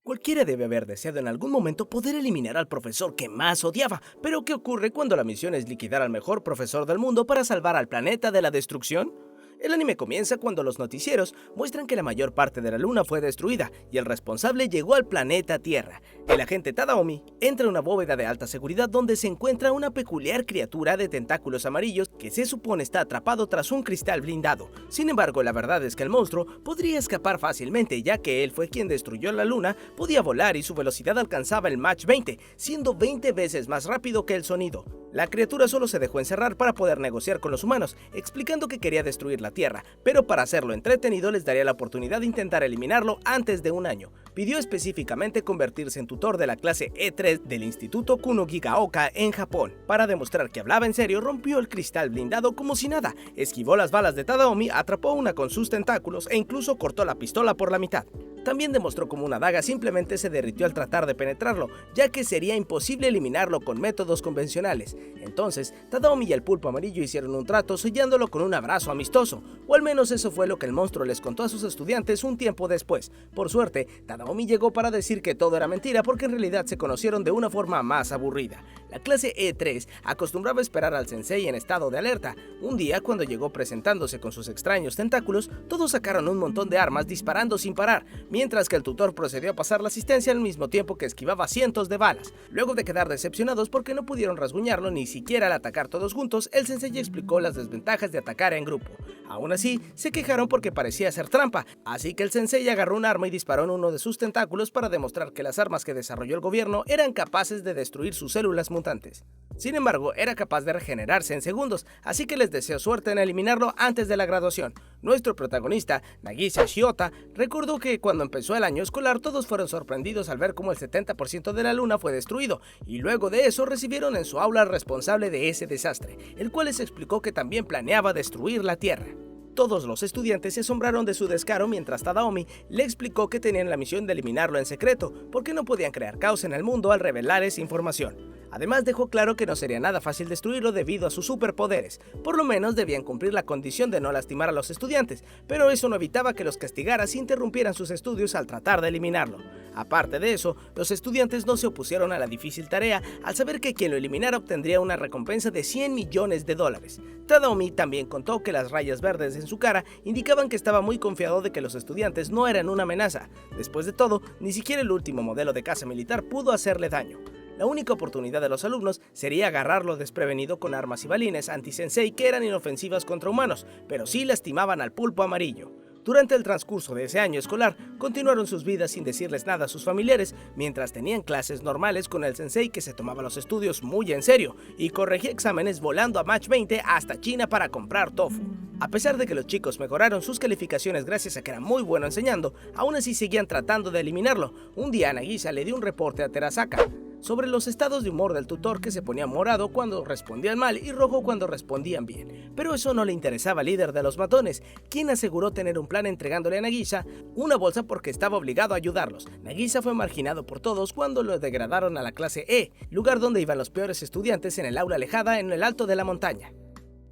Cualquiera debe haber deseado en algún momento poder eliminar al profesor que más odiaba, pero ¿qué ocurre cuando la misión es liquidar al mejor profesor del mundo para salvar al planeta de la destrucción? El anime comienza cuando los noticieros muestran que la mayor parte de la luna fue destruida y el responsable llegó al planeta Tierra. El agente Tadaomi entra a una bóveda de alta seguridad donde se encuentra una peculiar criatura de tentáculos amarillos que se supone está atrapado tras un cristal blindado. Sin embargo, la verdad es que el monstruo podría escapar fácilmente ya que él fue quien destruyó la luna, podía volar y su velocidad alcanzaba el Mach 20, siendo 20 veces más rápido que el sonido. La criatura solo se dejó encerrar para poder negociar con los humanos, explicando que quería destruir la Tierra, pero para hacerlo entretenido les daría la oportunidad de intentar eliminarlo antes de un año. Pidió específicamente convertirse en tutor de la clase E3 del Instituto Kunogigaoka en Japón. Para demostrar que hablaba en serio, rompió el cristal blindado como si nada, esquivó las balas de Tadaomi, atrapó una con sus tentáculos e incluso cortó la pistola por la mitad. También demostró cómo una daga simplemente se derritió al tratar de penetrarlo, ya que sería imposible eliminarlo con métodos convencionales. Entonces, Tadaomi y el pulpo amarillo hicieron un trato sellándolo con un abrazo amistoso, o al menos eso fue lo que el monstruo les contó a sus estudiantes un tiempo después. Por suerte, Tadaomi llegó para decir que todo era mentira porque en realidad se conocieron de una forma más aburrida. La clase E3 acostumbraba esperar al sensei en estado de alerta. Un día, cuando llegó presentándose con sus extraños tentáculos, todos sacaron un montón de armas disparando sin parar, mientras que el tutor procedió a pasar la asistencia al mismo tiempo que esquivaba cientos de balas. Luego de quedar decepcionados porque no pudieron rasguñarlo ni siquiera al atacar todos juntos, el sensei explicó las desventajas de atacar en grupo. Aún así, se quejaron porque parecía ser trampa, así que el sensei agarró un arma y disparó en uno de sus tentáculos para demostrar que las armas que desarrolló el gobierno eran capaces de destruir sus células mutantes. Sin embargo, era capaz de regenerarse en segundos, así que les deseó suerte en eliminarlo antes de la graduación. Nuestro protagonista, Nagisa Shiota, recordó que cuando empezó el año escolar todos fueron sorprendidos al ver cómo el 70% de la luna fue destruido, y luego de eso recibieron en su aula al responsable de ese desastre, el cual les explicó que también planeaba destruir la Tierra. Todos los estudiantes se asombraron de su descaro mientras Tadaomi le explicó que tenían la misión de eliminarlo en secreto, porque no podían crear caos en el mundo al revelar esa información. Además dejó claro que no sería nada fácil destruirlo debido a sus superpoderes, por lo menos debían cumplir la condición de no lastimar a los estudiantes, pero eso no evitaba que los castigara si interrumpieran sus estudios al tratar de eliminarlo. Aparte de eso, los estudiantes no se opusieron a la difícil tarea al saber que quien lo eliminara obtendría una recompensa de $100 millones. Tadaomi también contó que las rayas verdes en su cara indicaban que estaba muy confiado de que los estudiantes no eran una amenaza. Después de todo, ni siquiera el último modelo de caza militar pudo hacerle daño. La única oportunidad de los alumnos sería agarrarlo desprevenido con armas y balines anti-sensei que eran inofensivas contra humanos, pero sí lastimaban al pulpo amarillo. Durante el transcurso de ese año escolar, continuaron sus vidas sin decirles nada a sus familiares, mientras tenían clases normales con el sensei que se tomaba los estudios muy en serio y corregía exámenes volando a Mach 20 hasta China para comprar tofu. A pesar de que los chicos mejoraron sus calificaciones gracias a que era muy bueno enseñando, aún así seguían tratando de eliminarlo. Un día Nagisa le dio un reporte a Terasaka sobre los estados de humor del tutor, que se ponía morado cuando respondían mal y rojo cuando respondían bien. Pero eso no le interesaba al líder de los matones, quien aseguró tener un plan entregándole a Nagisa una bolsa porque estaba obligado a ayudarlos. Nagisa fue marginado por todos cuando lo degradaron a la clase E, lugar donde iban los peores estudiantes en el aula alejada en el alto de la montaña.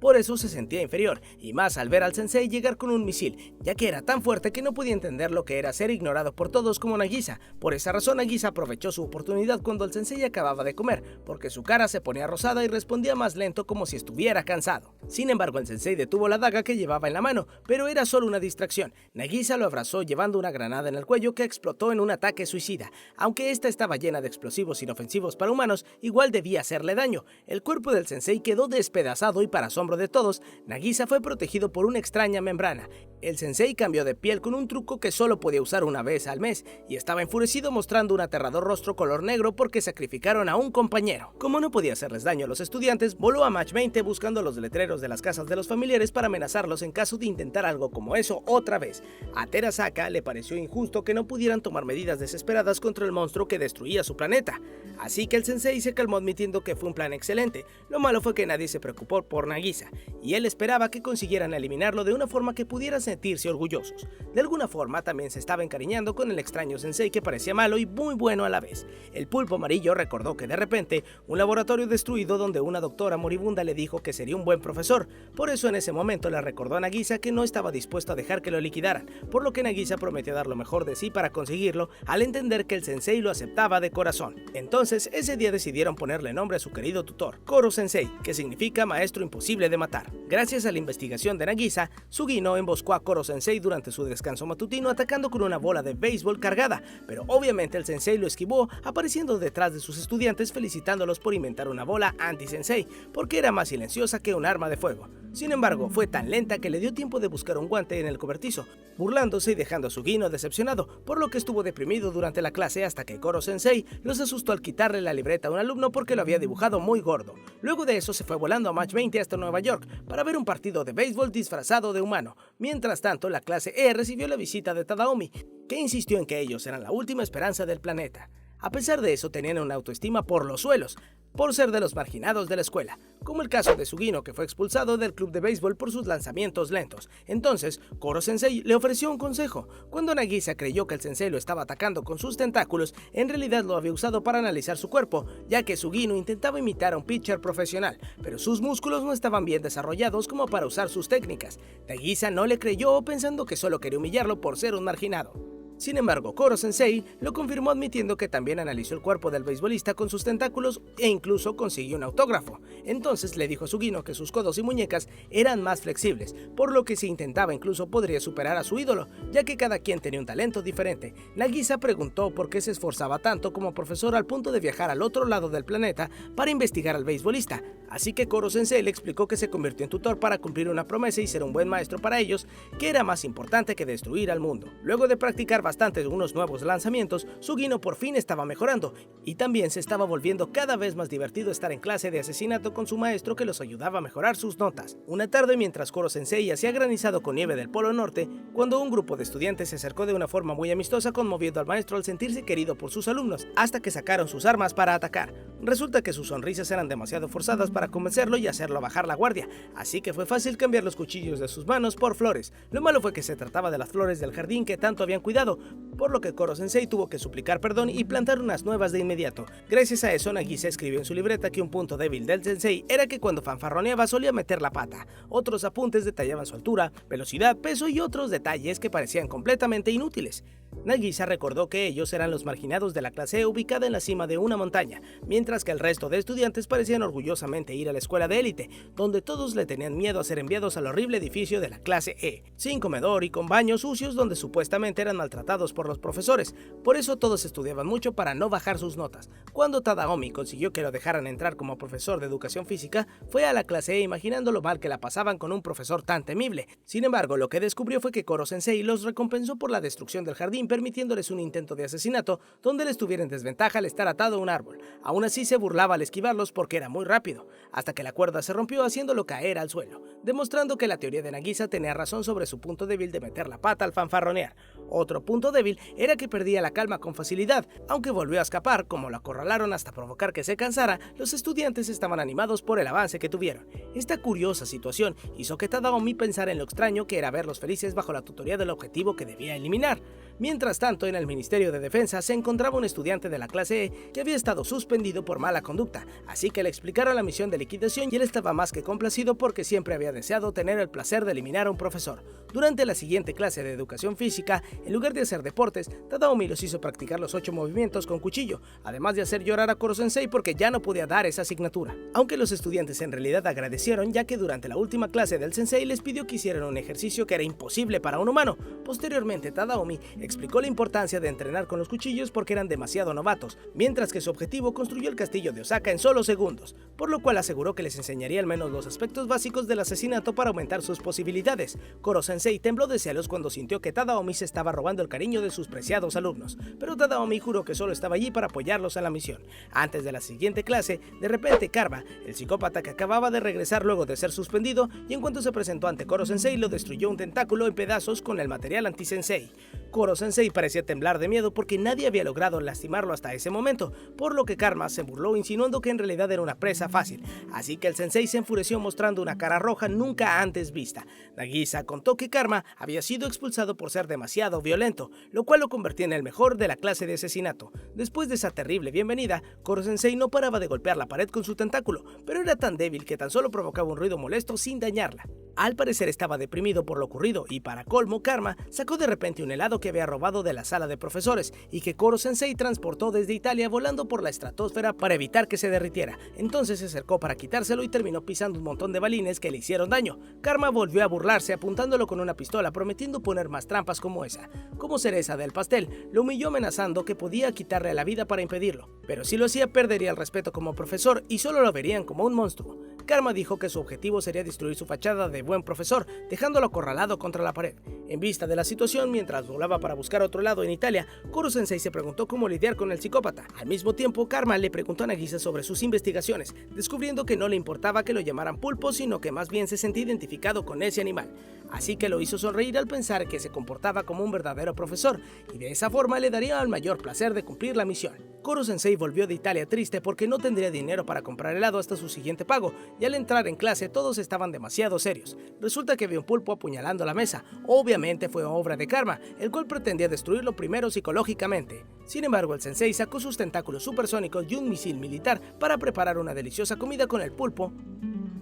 Por eso se sentía inferior, y más al ver al sensei llegar con un misil, ya que era tan fuerte que no podía entender lo que era ser ignorado por todos como Nagisa. Por esa razón Nagisa aprovechó su oportunidad cuando el sensei acababa de comer, porque su cara se ponía rosada y respondía más lento como si estuviera cansado. Sin embargo, el sensei detuvo la daga que llevaba en la mano, pero era solo una distracción. Nagisa lo abrazó llevando una granada en el cuello que explotó en un ataque suicida. Aunque esta estaba llena de explosivos inofensivos para humanos, igual debía hacerle daño. El cuerpo del sensei quedó despedazado y para asombro de todos, Nagisa fue protegido por una extraña membrana. El sensei cambió de piel con un truco que solo podía usar una vez al mes y estaba enfurecido mostrando un aterrador rostro color negro porque sacrificaron a un compañero. Como no podía hacerles daño a los estudiantes, voló a Mach 20 buscando los letreros de las casas de los familiares para amenazarlos en caso de intentar algo como eso otra vez. A Terasaka le pareció injusto que no pudieran tomar medidas desesperadas contra el monstruo que destruía su planeta, así que el sensei se calmó admitiendo que fue un plan excelente. Lo malo fue que nadie se preocupó por Nagisa. Nagisa, y él esperaba que consiguieran eliminarlo de una forma que pudieran sentirse orgullosos. De alguna forma también se estaba encariñando con el extraño sensei que parecía malo y muy bueno a la vez. El pulpo amarillo recordó que de repente un laboratorio destruido donde una doctora moribunda le dijo que sería un buen profesor. Por eso en ese momento le recordó a Nagisa que no estaba dispuesto a dejar que lo liquidaran, por lo que Nagisa prometió dar lo mejor de sí para conseguirlo, al entender que el sensei lo aceptaba de corazón. Entonces ese día decidieron ponerle nombre a su querido tutor, Koro Sensei, que significa maestro imposible de matar. Gracias a la investigación de Nagisa, Sugino emboscó a Koro Sensei durante su descanso matutino atacando con una bola de béisbol cargada, pero obviamente el sensei lo esquivó, apareciendo detrás de sus estudiantes felicitándolos por inventar una bola anti-sensei, porque era más silenciosa que un arma de fuego. Sin embargo, fue tan lenta que le dio tiempo de buscar un guante en el cobertizo, burlándose y dejando a Sugino decepcionado, por lo que estuvo deprimido durante la clase hasta que Koro Sensei los asustó al quitarle la libreta a un alumno porque lo había dibujado muy gordo. Luego de eso se fue volando a Match 20 hasta Nueva York para ver un partido de béisbol disfrazado de humano. Mientras tanto, la clase E recibió la visita de Tadaomi, que insistió en que ellos eran la última esperanza del planeta. A pesar de eso, tenían una autoestima por los suelos, por ser de los marginados de la escuela, como el caso de Sugino, que fue expulsado del club de béisbol por sus lanzamientos lentos. Entonces, Koro Sensei le ofreció un consejo. Cuando Nagisa creyó que el sensei lo estaba atacando con sus tentáculos, en realidad lo había usado para analizar su cuerpo, ya que Sugino intentaba imitar a un pitcher profesional, pero sus músculos no estaban bien desarrollados como para usar sus técnicas. Nagisa no le creyó, pensando que solo quería humillarlo por ser un marginado. Sin embargo, Koro Sensei lo confirmó admitiendo que también analizó el cuerpo del beisbolista con sus tentáculos e incluso consiguió un autógrafo. Entonces le dijo a Sugino que sus codos y muñecas eran más flexibles, por lo que si intentaba incluso podría superar a su ídolo, ya que cada quien tenía un talento diferente. Nagisa preguntó por qué se esforzaba tanto como profesor al punto de viajar al otro lado del planeta para investigar al beisbolista, así que Koro Sensei le explicó que se convirtió en tutor para cumplir una promesa y ser un buen maestro para ellos, que era más importante que destruir al mundo. Luego de practicar bastante unos nuevos lanzamientos, Sugino por fin estaba mejorando, y también se estaba volviendo cada vez más divertido estar en clase de asesinato con su maestro que los ayudaba a mejorar sus notas. Una tarde, mientras Koro Sensei hacía granizado con nieve del Polo Norte, cuando un grupo de estudiantes se acercó de una forma muy amistosa, conmoviendo al maestro al sentirse querido por sus alumnos, hasta que sacaron sus armas para atacar. Resulta que sus sonrisas eran demasiado forzadas para convencerlo y hacerlo bajar la guardia, así que fue fácil cambiar los cuchillos de sus manos por flores. Lo malo fue que se trataba de las flores del jardín que tanto habían cuidado, por lo que Koro Sensei tuvo que suplicar perdón y plantar unas nuevas de inmediato. Gracias a eso, Nagisa escribió en su libreta que un punto débil del sensei era que cuando fanfarroneaba solía meter la pata. Otros apuntes detallaban su altura, velocidad, peso y otros detalles que parecían completamente inútiles. Nagisa recordó que ellos eran los marginados de la clase E ubicada en la cima de una montaña, mientras que el resto de estudiantes parecían orgullosamente ir a la escuela de élite, donde todos le tenían miedo a ser enviados al horrible edificio de la clase E, sin comedor y con baños sucios donde supuestamente eran maltratados por los profesores. Por eso todos estudiaban mucho para no bajar sus notas. Cuando Tadaomi consiguió que lo dejaran entrar como profesor de educación física, fue a la clase E imaginando lo mal que la pasaban con un profesor tan temible. Sin embargo, lo que descubrió fue que Koro Sensei los recompensó por la destrucción del jardín, permitiéndoles un intento de asesinato donde él estuviera en desventaja al estar atado a un árbol. Aún así se burlaba al esquivarlos porque era muy rápido, hasta que la cuerda se rompió haciéndolo caer al suelo, demostrando que la teoría de Nagisa tenía razón sobre su punto débil de meter la pata al fanfarronear. Otro punto débil era que perdía la calma con facilidad, aunque volvió a escapar. Como lo acorralaron hasta provocar que se cansara, los estudiantes estaban animados por el avance que tuvieron. Esta curiosa situación hizo que Tadaomi pensara en lo extraño que era verlos felices bajo la tutoría del objetivo que debía eliminar. Mientras tanto, en el Ministerio de Defensa se encontraba un estudiante de la clase E que había estado suspendido por mala conducta, así que le explicaron la misión de liquidación y él estaba más que complacido porque siempre había deseado tener el placer de eliminar a un profesor. Durante la siguiente clase de educación física, en lugar de hacer deportes, Tadaomi los hizo practicar los 8 movimientos con cuchillo, además de hacer llorar a Koro Sensei porque ya no podía dar esa asignatura. Aunque los estudiantes en realidad agradecieron, ya que durante la última clase del sensei les pidió que hicieran un ejercicio que era imposible para un humano. Posteriormente, Tadaomi explicó la importancia de entrenar con los cuchillos porque eran demasiado novatos, mientras que su objetivo construyó el castillo de Osaka en solo segundos, por lo cual aseguró que les enseñaría al menos los aspectos básicos del asesinato para aumentar sus posibilidades. Koro Sensei tembló de celos cuando sintió que Tadaomi se estaba robando el cariño de sus preciados alumnos, pero Tadaomi juró que solo estaba allí para apoyarlos en la misión. Antes de la siguiente clase, de repente Karba, el psicópata que acababa de regresar luego de ser suspendido, y en cuanto se presentó ante Koro Sensei lo destruyó un tentáculo en pedazos con el material anti-sensei. Koro-sensei parecía temblar de miedo porque nadie había logrado lastimarlo hasta ese momento, por lo que Karma se burló insinuando que en realidad era una presa fácil, así que el sensei se enfureció mostrando una cara roja nunca antes vista. Nagisa contó que Karma había sido expulsado por ser demasiado violento, lo cual lo convertía en el mejor de la clase de asesinato. Después de esa terrible bienvenida, Koro-sensei no paraba de golpear la pared con su tentáculo, pero era tan débil que tan solo provocaba un ruido molesto sin dañarla. Al parecer estaba deprimido por lo ocurrido y para colmo Karma sacó de repente un helado que había robado de la sala de profesores y que Koro-sensei transportó desde Italia volando por la estratosfera para evitar que se derritiera. Entonces se acercó para quitárselo y terminó pisando un montón de balines que le hicieron daño. Karma volvió a burlarse apuntándolo con una pistola prometiendo poner más trampas como esa. Como cereza del pastel, lo humilló amenazando que podía quitarle la vida para impedirlo, pero si lo hacía perdería el respeto como profesor y solo lo verían como un monstruo. Karma dijo que su objetivo sería destruir su fachada de buen profesor, dejándolo acorralado contra la pared. En vista de la situación, mientras volaba para buscar otro lado en Italia, Koro-sensei se preguntó cómo lidiar con el psicópata. Al mismo tiempo, Karma le preguntó a Nagisa sobre sus investigaciones, descubriendo que no le importaba que lo llamaran pulpo, sino que más bien se sentía identificado con ese animal. Así que lo hizo sonreír al pensar que se comportaba como un verdadero profesor, y de esa forma le daría el mayor placer de cumplir la misión. Koro-sensei volvió de Italia triste porque no tendría dinero para comprar helado hasta su siguiente pago, y al entrar en clase todos estaban demasiado serios. Resulta que vio un pulpo apuñalando la mesa. Obviamente fue obra de Karma, el cual pretendía destruirlo primero psicológicamente. Sin embargo, el sensei sacó sus tentáculos supersónicos y un misil militar para preparar una deliciosa comida con el pulpo,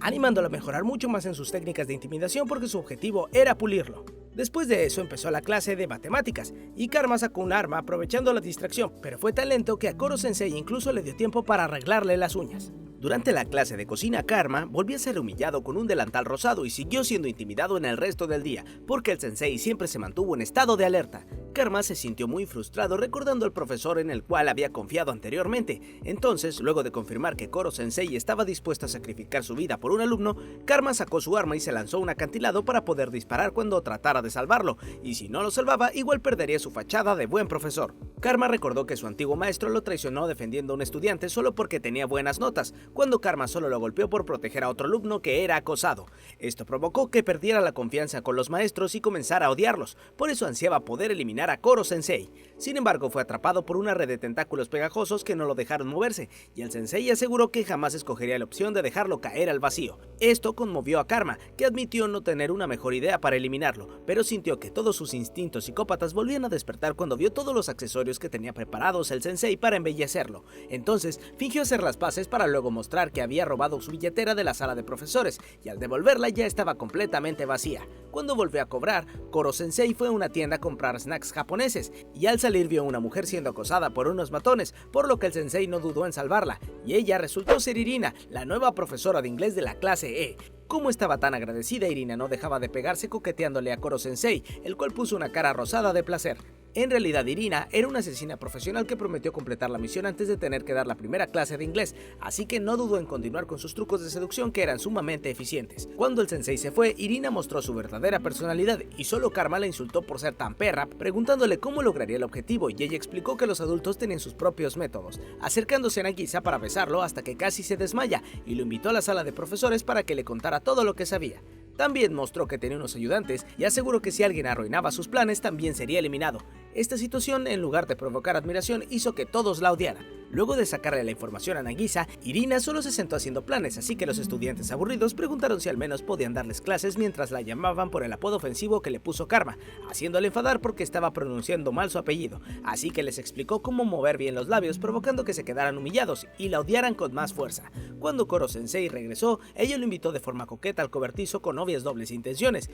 animándolo a mejorar mucho más en sus técnicas de intimidación porque su objetivo era pulirlo. Después de eso empezó la clase de matemáticas, y Karma sacó un arma aprovechando la distracción, pero fue tan lento que a Koro-sensei incluso le dio tiempo para arreglarle las uñas. Durante la clase de cocina, Karma volvió a ser humillado con un delantal rosado y siguió siendo intimidado en el resto del día, porque el sensei siempre se mantuvo en estado de alerta. Karma se sintió muy frustrado recordando al profesor en el cual había confiado anteriormente. Entonces, luego de confirmar que Koro-sensei estaba dispuesto a sacrificar su vida por un alumno, Karma sacó su arma y se lanzó a un acantilado para poder disparar cuando tratara de salvarlo, y si no lo salvaba, igual perdería su fachada de buen profesor. Karma recordó que su antiguo maestro lo traicionó defendiendo a un estudiante solo porque tenía buenas notas, cuando Karma solo lo golpeó por proteger a otro alumno que era acosado. Esto provocó que perdiera la confianza con los maestros y comenzara a odiarlos, por eso ansiaba poder eliminar a Koro-sensei. Sin embargo, fue atrapado por una red de tentáculos pegajosos que no lo dejaron moverse, y el sensei aseguró que jamás escogería la opción de dejarlo caer al vacío. Esto conmovió a Karma, que admitió no tener una mejor idea para eliminarlo, pero sintió que todos sus instintos psicópatas volvían a despertar cuando vio todos los accesorios que tenía preparados el sensei para embellecerlo. Entonces, fingió hacer las paces para luego mostrar que había robado su billetera de la sala de profesores, y al devolverla ya estaba completamente vacía. Cuando volvió a cobrar, Koro-sensei fue a una tienda a comprar snacks japoneses, y al salir vio a una mujer siendo acosada por unos matones, por lo que el sensei no dudó en salvarla, y ella resultó ser Irina, la nueva profesora de inglés de la clase E. Como estaba tan agradecida, Irina no dejaba de pegarse coqueteándole a Koro-sensei, el cual puso una cara rosada de placer. En realidad, Irina era una asesina profesional que prometió completar la misión antes de tener que dar la primera clase de inglés, así que no dudó en continuar con sus trucos de seducción que eran sumamente eficientes. Cuando el sensei se fue, Irina mostró su verdadera personalidad y solo Karma la insultó por ser tan perra, preguntándole cómo lograría el objetivo, y ella explicó que los adultos tenían sus propios métodos, acercándose a Nagisa para besarlo hasta que casi se desmaya y lo invitó a la sala de profesores para que le contara todo lo que sabía. También mostró que tenía unos ayudantes y aseguró que si alguien arruinaba sus planes también sería eliminado. Esta situación, en lugar de provocar admiración, hizo que todos la odiaran. Luego de sacarle la información a Nagisa, Irina solo se sentó haciendo planes, así que los estudiantes aburridos preguntaron si al menos podían darles clases mientras la llamaban por el apodo ofensivo que le puso Karma, haciéndole enfadar porque estaba pronunciando mal su apellido, así que les explicó cómo mover bien los labios, provocando que se quedaran humillados y la odiaran con más fuerza. Cuando Koro-sensei regresó, ella lo invitó de forma coqueta al cobertizo con obvias dobles intenciones,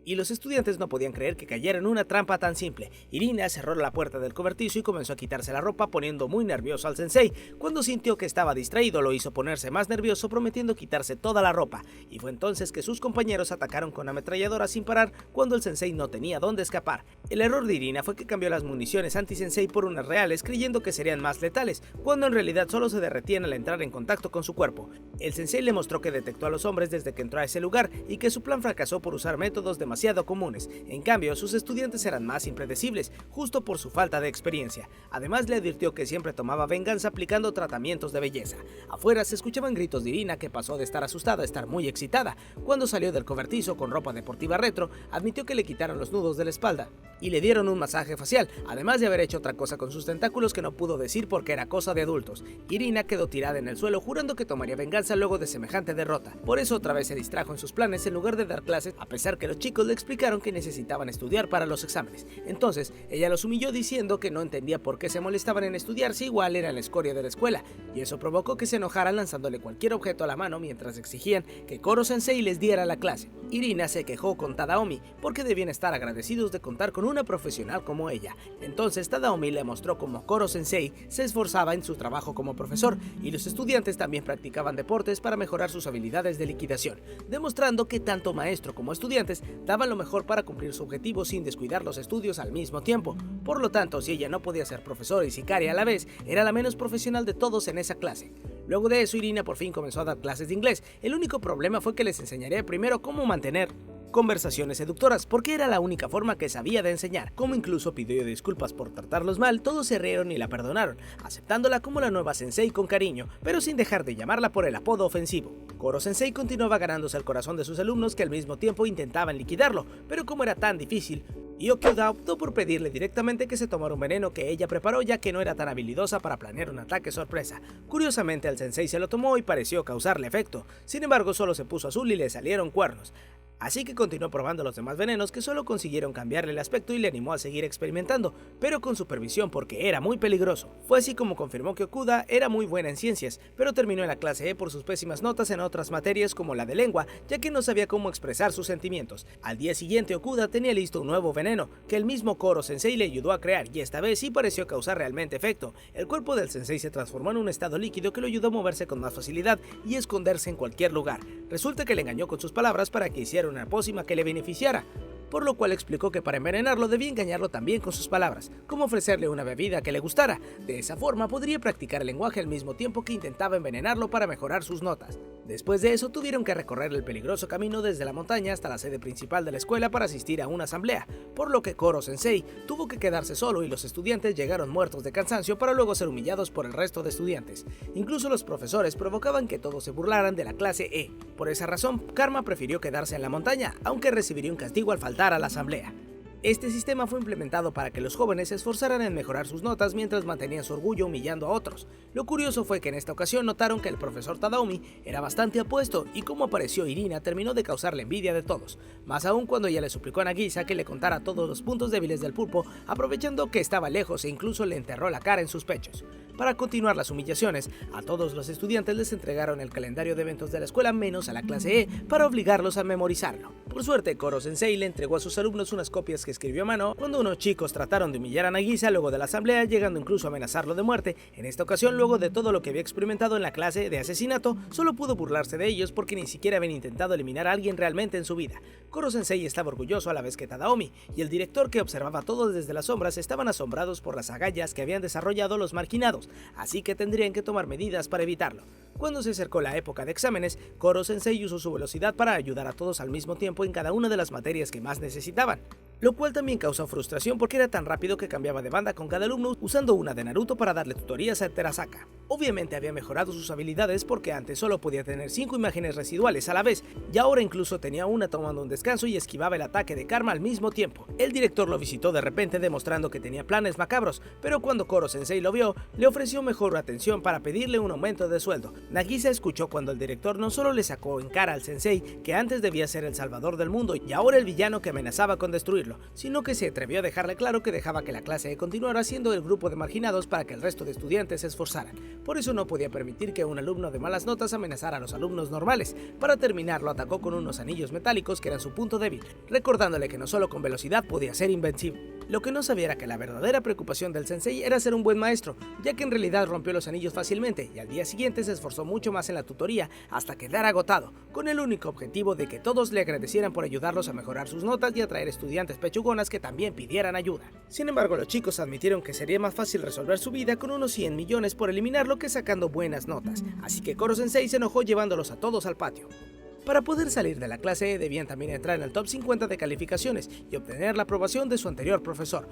y los estudiantes no podían creer que cayera en una trampa tan simple. Irina cerró la puerta del cobertizo y comenzó a quitarse la ropa, poniendo muy nervioso al sensei. Cuando sintió que estaba distraído, lo hizo ponerse más nervioso, prometiendo quitarse toda la ropa, y fue entonces que sus compañeros atacaron con ametralladoras sin parar cuando el sensei no tenía dónde escapar. El error de Irina fue que cambió las municiones anti-sensei por unas reales, creyendo que serían más letales, cuando en realidad solo se derretían al entrar en contacto con su cuerpo. El sensei le mostró que detectó a los hombres desde que entró a ese lugar y que su plan fracasó por usar métodos demasiado demasiado comunes. En cambio, sus estudiantes eran más impredecibles, justo por su falta de experiencia. Además, le advirtió que siempre tomaba venganza aplicando tratamientos de belleza. Afuera se escuchaban gritos de Irina, que pasó de estar asustada a estar muy excitada. Cuando salió del cobertizo con ropa deportiva retro, admitió que le quitaron los nudos de la espalda y le dieron un masaje facial, además de haber hecho otra cosa con sus tentáculos que no pudo decir porque era cosa de adultos. Irina quedó tirada en el suelo jurando que tomaría venganza luego de semejante derrota. Por eso otra vez se distrajo en sus planes en lugar de dar clases, a pesar que los chicos le explicaron que necesitaban estudiar para los exámenes. Entonces, ella los humilló diciendo que no entendía por qué se molestaban en estudiar si igual era la escoria de la escuela, y eso provocó que se enojaran lanzándole cualquier objeto a la mano mientras exigían que Koro-sensei les diera la clase. Irina se quejó con Tadaomi porque debían estar agradecidos de contar con una profesional como ella. Entonces Tadaomi le mostró cómo Koro-sensei se esforzaba en su trabajo como profesor y los estudiantes también practicaban deportes para mejorar sus habilidades de liquidación, demostrando que tanto maestro como estudiantes daban lo mejor para cumplir su objetivo sin descuidar los estudios al mismo tiempo. Por lo tanto, si ella no podía ser profesora y sicaria a la vez, era la menos profesional de todos en esa clase. Luego de eso, Irina por fin comenzó a dar clases de inglés. El único problema fue que les enseñaría primero cómo mantener conversaciones seductoras, porque era la única forma que sabía de enseñar. Como incluso pidió disculpas por tratarlos mal, todos se rieron y la perdonaron, aceptándola como la nueva sensei con cariño, pero sin dejar de llamarla por el apodo ofensivo. Koro-sensei continuaba ganándose el corazón de sus alumnos que al mismo tiempo intentaban liquidarlo, pero como era tan difícil, Yokyuda optó por pedirle directamente que se tomara un veneno que ella preparó, ya que no era tan habilidosa para planear un ataque sorpresa. Curiosamente, el sensei se lo tomó y pareció causarle efecto. Sin embargo, solo se puso azul y le salieron cuernos. Así que continuó probando los demás venenos que solo consiguieron cambiarle el aspecto y le animó a seguir experimentando, pero con supervisión porque era muy peligroso. Fue así como confirmó que Okuda era muy buena en ciencias, pero terminó en la clase E por sus pésimas notas en otras materias como la de lengua, ya que no sabía cómo expresar sus sentimientos. Al día siguiente Okuda tenía listo un nuevo veneno, que el mismo Koro-sensei le ayudó a crear, y esta vez sí pareció causar realmente efecto. El cuerpo del sensei se transformó en un estado líquido que lo ayudó a moverse con más facilidad y esconderse en cualquier lugar. Resulta que le engañó con sus palabras para que hiciera una pócima que le beneficiara, por lo cual explicó que para envenenarlo debía engañarlo también con sus palabras, como ofrecerle una bebida que le gustara. De esa forma podría practicar el lenguaje al mismo tiempo que intentaba envenenarlo para mejorar sus notas. Después de eso tuvieron que recorrer el peligroso camino desde la montaña hasta la sede principal de la escuela para asistir a una asamblea, por lo que Koro-sensei tuvo que quedarse solo y los estudiantes llegaron muertos de cansancio para luego ser humillados por el resto de estudiantes. Incluso los profesores provocaban que todos se burlaran de la clase E. Por esa razón, Karma prefirió quedarse en la montaña, aunque recibiría un castigo al faltar a la asamblea. Este sistema fue implementado para que los jóvenes se esforzaran en mejorar sus notas mientras mantenían su orgullo humillando a otros. Lo curioso fue que en esta ocasión notaron que el profesor Tadaomi era bastante apuesto y como apareció Irina terminó de causarle envidia de todos, más aún cuando ella le suplicó a Nagisa que le contara todos los puntos débiles del pulpo, aprovechando que estaba lejos e incluso le enterró la cara en sus pechos. Para continuar las humillaciones, a todos los estudiantes les entregaron el calendario de eventos de la escuela menos a la clase E para obligarlos a memorizarlo. Por suerte, Koro-sensei le entregó a sus alumnos unas copias que escribió a mano cuando unos chicos trataron de humillar a Nagisa luego de la asamblea, llegando incluso a amenazarlo de muerte. En esta ocasión, luego de todo lo que había experimentado en la clase de asesinato, solo pudo burlarse de ellos porque ni siquiera habían intentado eliminar a alguien realmente en su vida. Koro-sensei estaba orgulloso a la vez que Tadaomi, y el director que observaba todo desde las sombras estaban asombrados por las agallas que habían desarrollado los marginados, así que tendrían que tomar medidas para evitarlo. Cuando se acercó la época de exámenes, Koro-sensei usó su velocidad para ayudar a todos al mismo tiempo en cada una de las materias que más necesitaban, lo cual también causó frustración porque era tan rápido que cambiaba de banda con cada alumno usando una de Naruto para darle tutorías a Terasaka. Obviamente había mejorado sus habilidades porque antes solo podía tener 5 imágenes residuales a la vez y ahora incluso tenía una tomando un descanso y esquivaba el ataque de Karma al mismo tiempo. El director lo visitó de repente demostrando que tenía planes macabros, pero cuando Koro-sensei lo vio, le ofreció mejor atención para pedirle un aumento de sueldo. Nagisa escuchó cuando el director no solo le sacó en cara al sensei que antes debía ser el salvador del mundo y ahora el villano que amenazaba con destruirlo, sino que se atrevió a dejarle claro que dejaba que la clase E continuara siendo el grupo de marginados para que el resto de estudiantes se esforzaran. Por eso no podía permitir que un alumno de malas notas amenazara a los alumnos normales. Para terminar, lo atacó con unos anillos metálicos que eran su punto débil, recordándole que no solo con velocidad podía ser invencible. Lo que no sabía era que la verdadera preocupación del sensei era ser un buen maestro, ya que en realidad rompió los anillos fácilmente y al día siguiente se esforzó mucho más en la tutoría hasta quedar agotado, con el único objetivo de que todos le agradecieran por ayudarlos a mejorar sus notas y atraer estudiantes pechugonas que también pidieran ayuda. Sin embargo, los chicos admitieron que sería más fácil resolver su vida con unos 100 millones por eliminarlo que sacando buenas notas, así que Koro-sensei se enojó llevándolos a todos al patio. Para poder salir de la clase E debían también entrar en el top 50 de calificaciones y obtener la aprobación de su anterior profesor.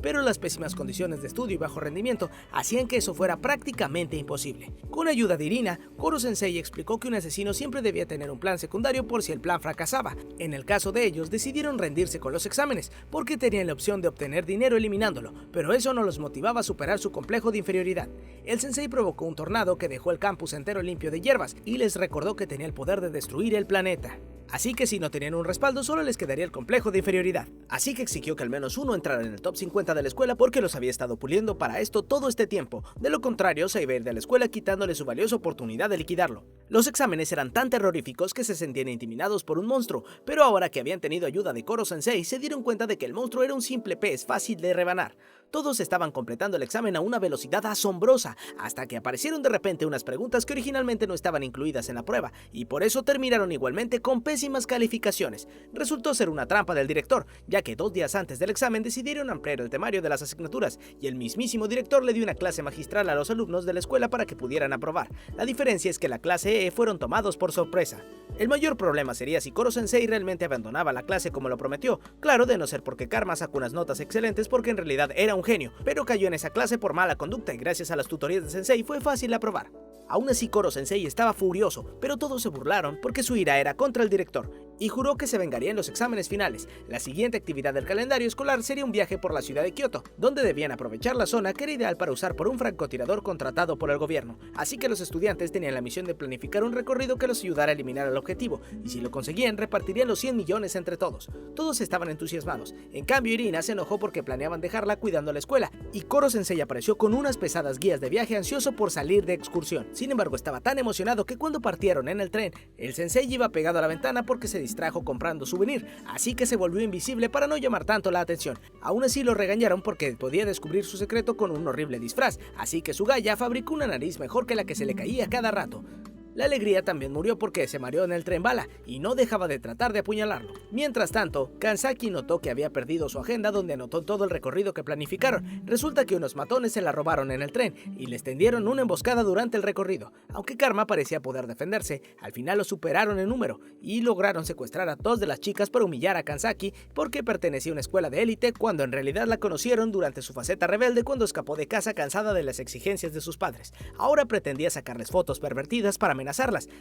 Pero las pésimas condiciones de estudio y bajo rendimiento hacían que eso fuera prácticamente imposible. Con ayuda de Irina, Koro-sensei explicó que un asesino siempre debía tener un plan secundario por si el plan fracasaba. En el caso de ellos, decidieron rendirse con los exámenes, porque tenían la opción de obtener dinero eliminándolo, pero eso no los motivaba a superar su complejo de inferioridad. El sensei provocó un tornado que dejó el campus entero limpio de hierbas y les recordó que tenía el poder de destruir el planeta. Así que si no tenían un respaldo, solo les quedaría el complejo de inferioridad. Así que exigió que al menos uno entrara en el top 50 de la escuela porque los había estado puliendo para esto todo este tiempo. De lo contrario, se iba a ir de la escuela quitándole su valiosa oportunidad de liquidarlo. Los exámenes eran tan terroríficos que se sentían intimidados por un monstruo, pero ahora que habían tenido ayuda de Koro-sensei, se dieron cuenta de que el monstruo era un simple pez fácil de rebanar. Todos estaban completando el examen a una velocidad asombrosa, hasta que aparecieron de repente unas preguntas que originalmente no estaban incluidas en la prueba, y por eso terminaron igualmente con pésimas calificaciones. Resultó ser una trampa del director, ya que 2 días antes del examen decidieron ampliar el temario de las asignaturas, y el mismísimo director le dio una clase magistral a los alumnos de la escuela para que pudieran aprobar. La diferencia es que la clase E fueron tomados por sorpresa. El mayor problema sería si Koro-sensei realmente abandonaba la clase como lo prometió, claro, de no ser porque Karma sacó unas notas excelentes porque en realidad era un genio, pero cayó en esa clase por mala conducta y gracias a las tutorías de Sensei fue fácil aprobar. Aún así, Koro-sensei estaba furioso, pero todos se burlaron porque su ira era contra el director, y juró que se vengaría en los exámenes finales. La siguiente actividad del calendario escolar sería un viaje por la ciudad de Kioto, donde debían aprovechar la zona que era ideal para usar por un francotirador contratado por el gobierno. Así que los estudiantes tenían la misión de planificar un recorrido que los ayudara a eliminar el objetivo, y si lo conseguían, repartirían los 100 millones entre todos. Todos estaban entusiasmados. En cambio, Irina se enojó porque planeaban dejarla cuidando la escuela, y Koro-sensei apareció con unas pesadas guías de viaje ansioso por salir de excursión. Sin embargo, estaba tan emocionado que cuando partieron en el tren, el sensei iba pegado a la ventana porque se distrajo comprando souvenir, así que se volvió invisible para no llamar tanto la atención. Aún así lo regañaron porque podía descubrir su secreto con un horrible disfraz, así que Sugaya fabricó una nariz mejor que la que se le caía cada rato. La alegría también murió porque se mareó en el tren bala y no dejaba de tratar de apuñalarlo. Mientras tanto, Kansaki notó que había perdido su agenda donde anotó todo el recorrido que planificaron. Resulta que unos matones se la robaron en el tren y les tendieron una emboscada durante el recorrido. Aunque Karma parecía poder defenderse, al final lo superaron en número y lograron secuestrar a 2 de las chicas para humillar a Kansaki porque pertenecía a una escuela de élite cuando en realidad la conocieron durante su faceta rebelde cuando escapó de casa cansada de las exigencias de sus padres. Ahora pretendía sacarles fotos pervertidas para amenazarlas,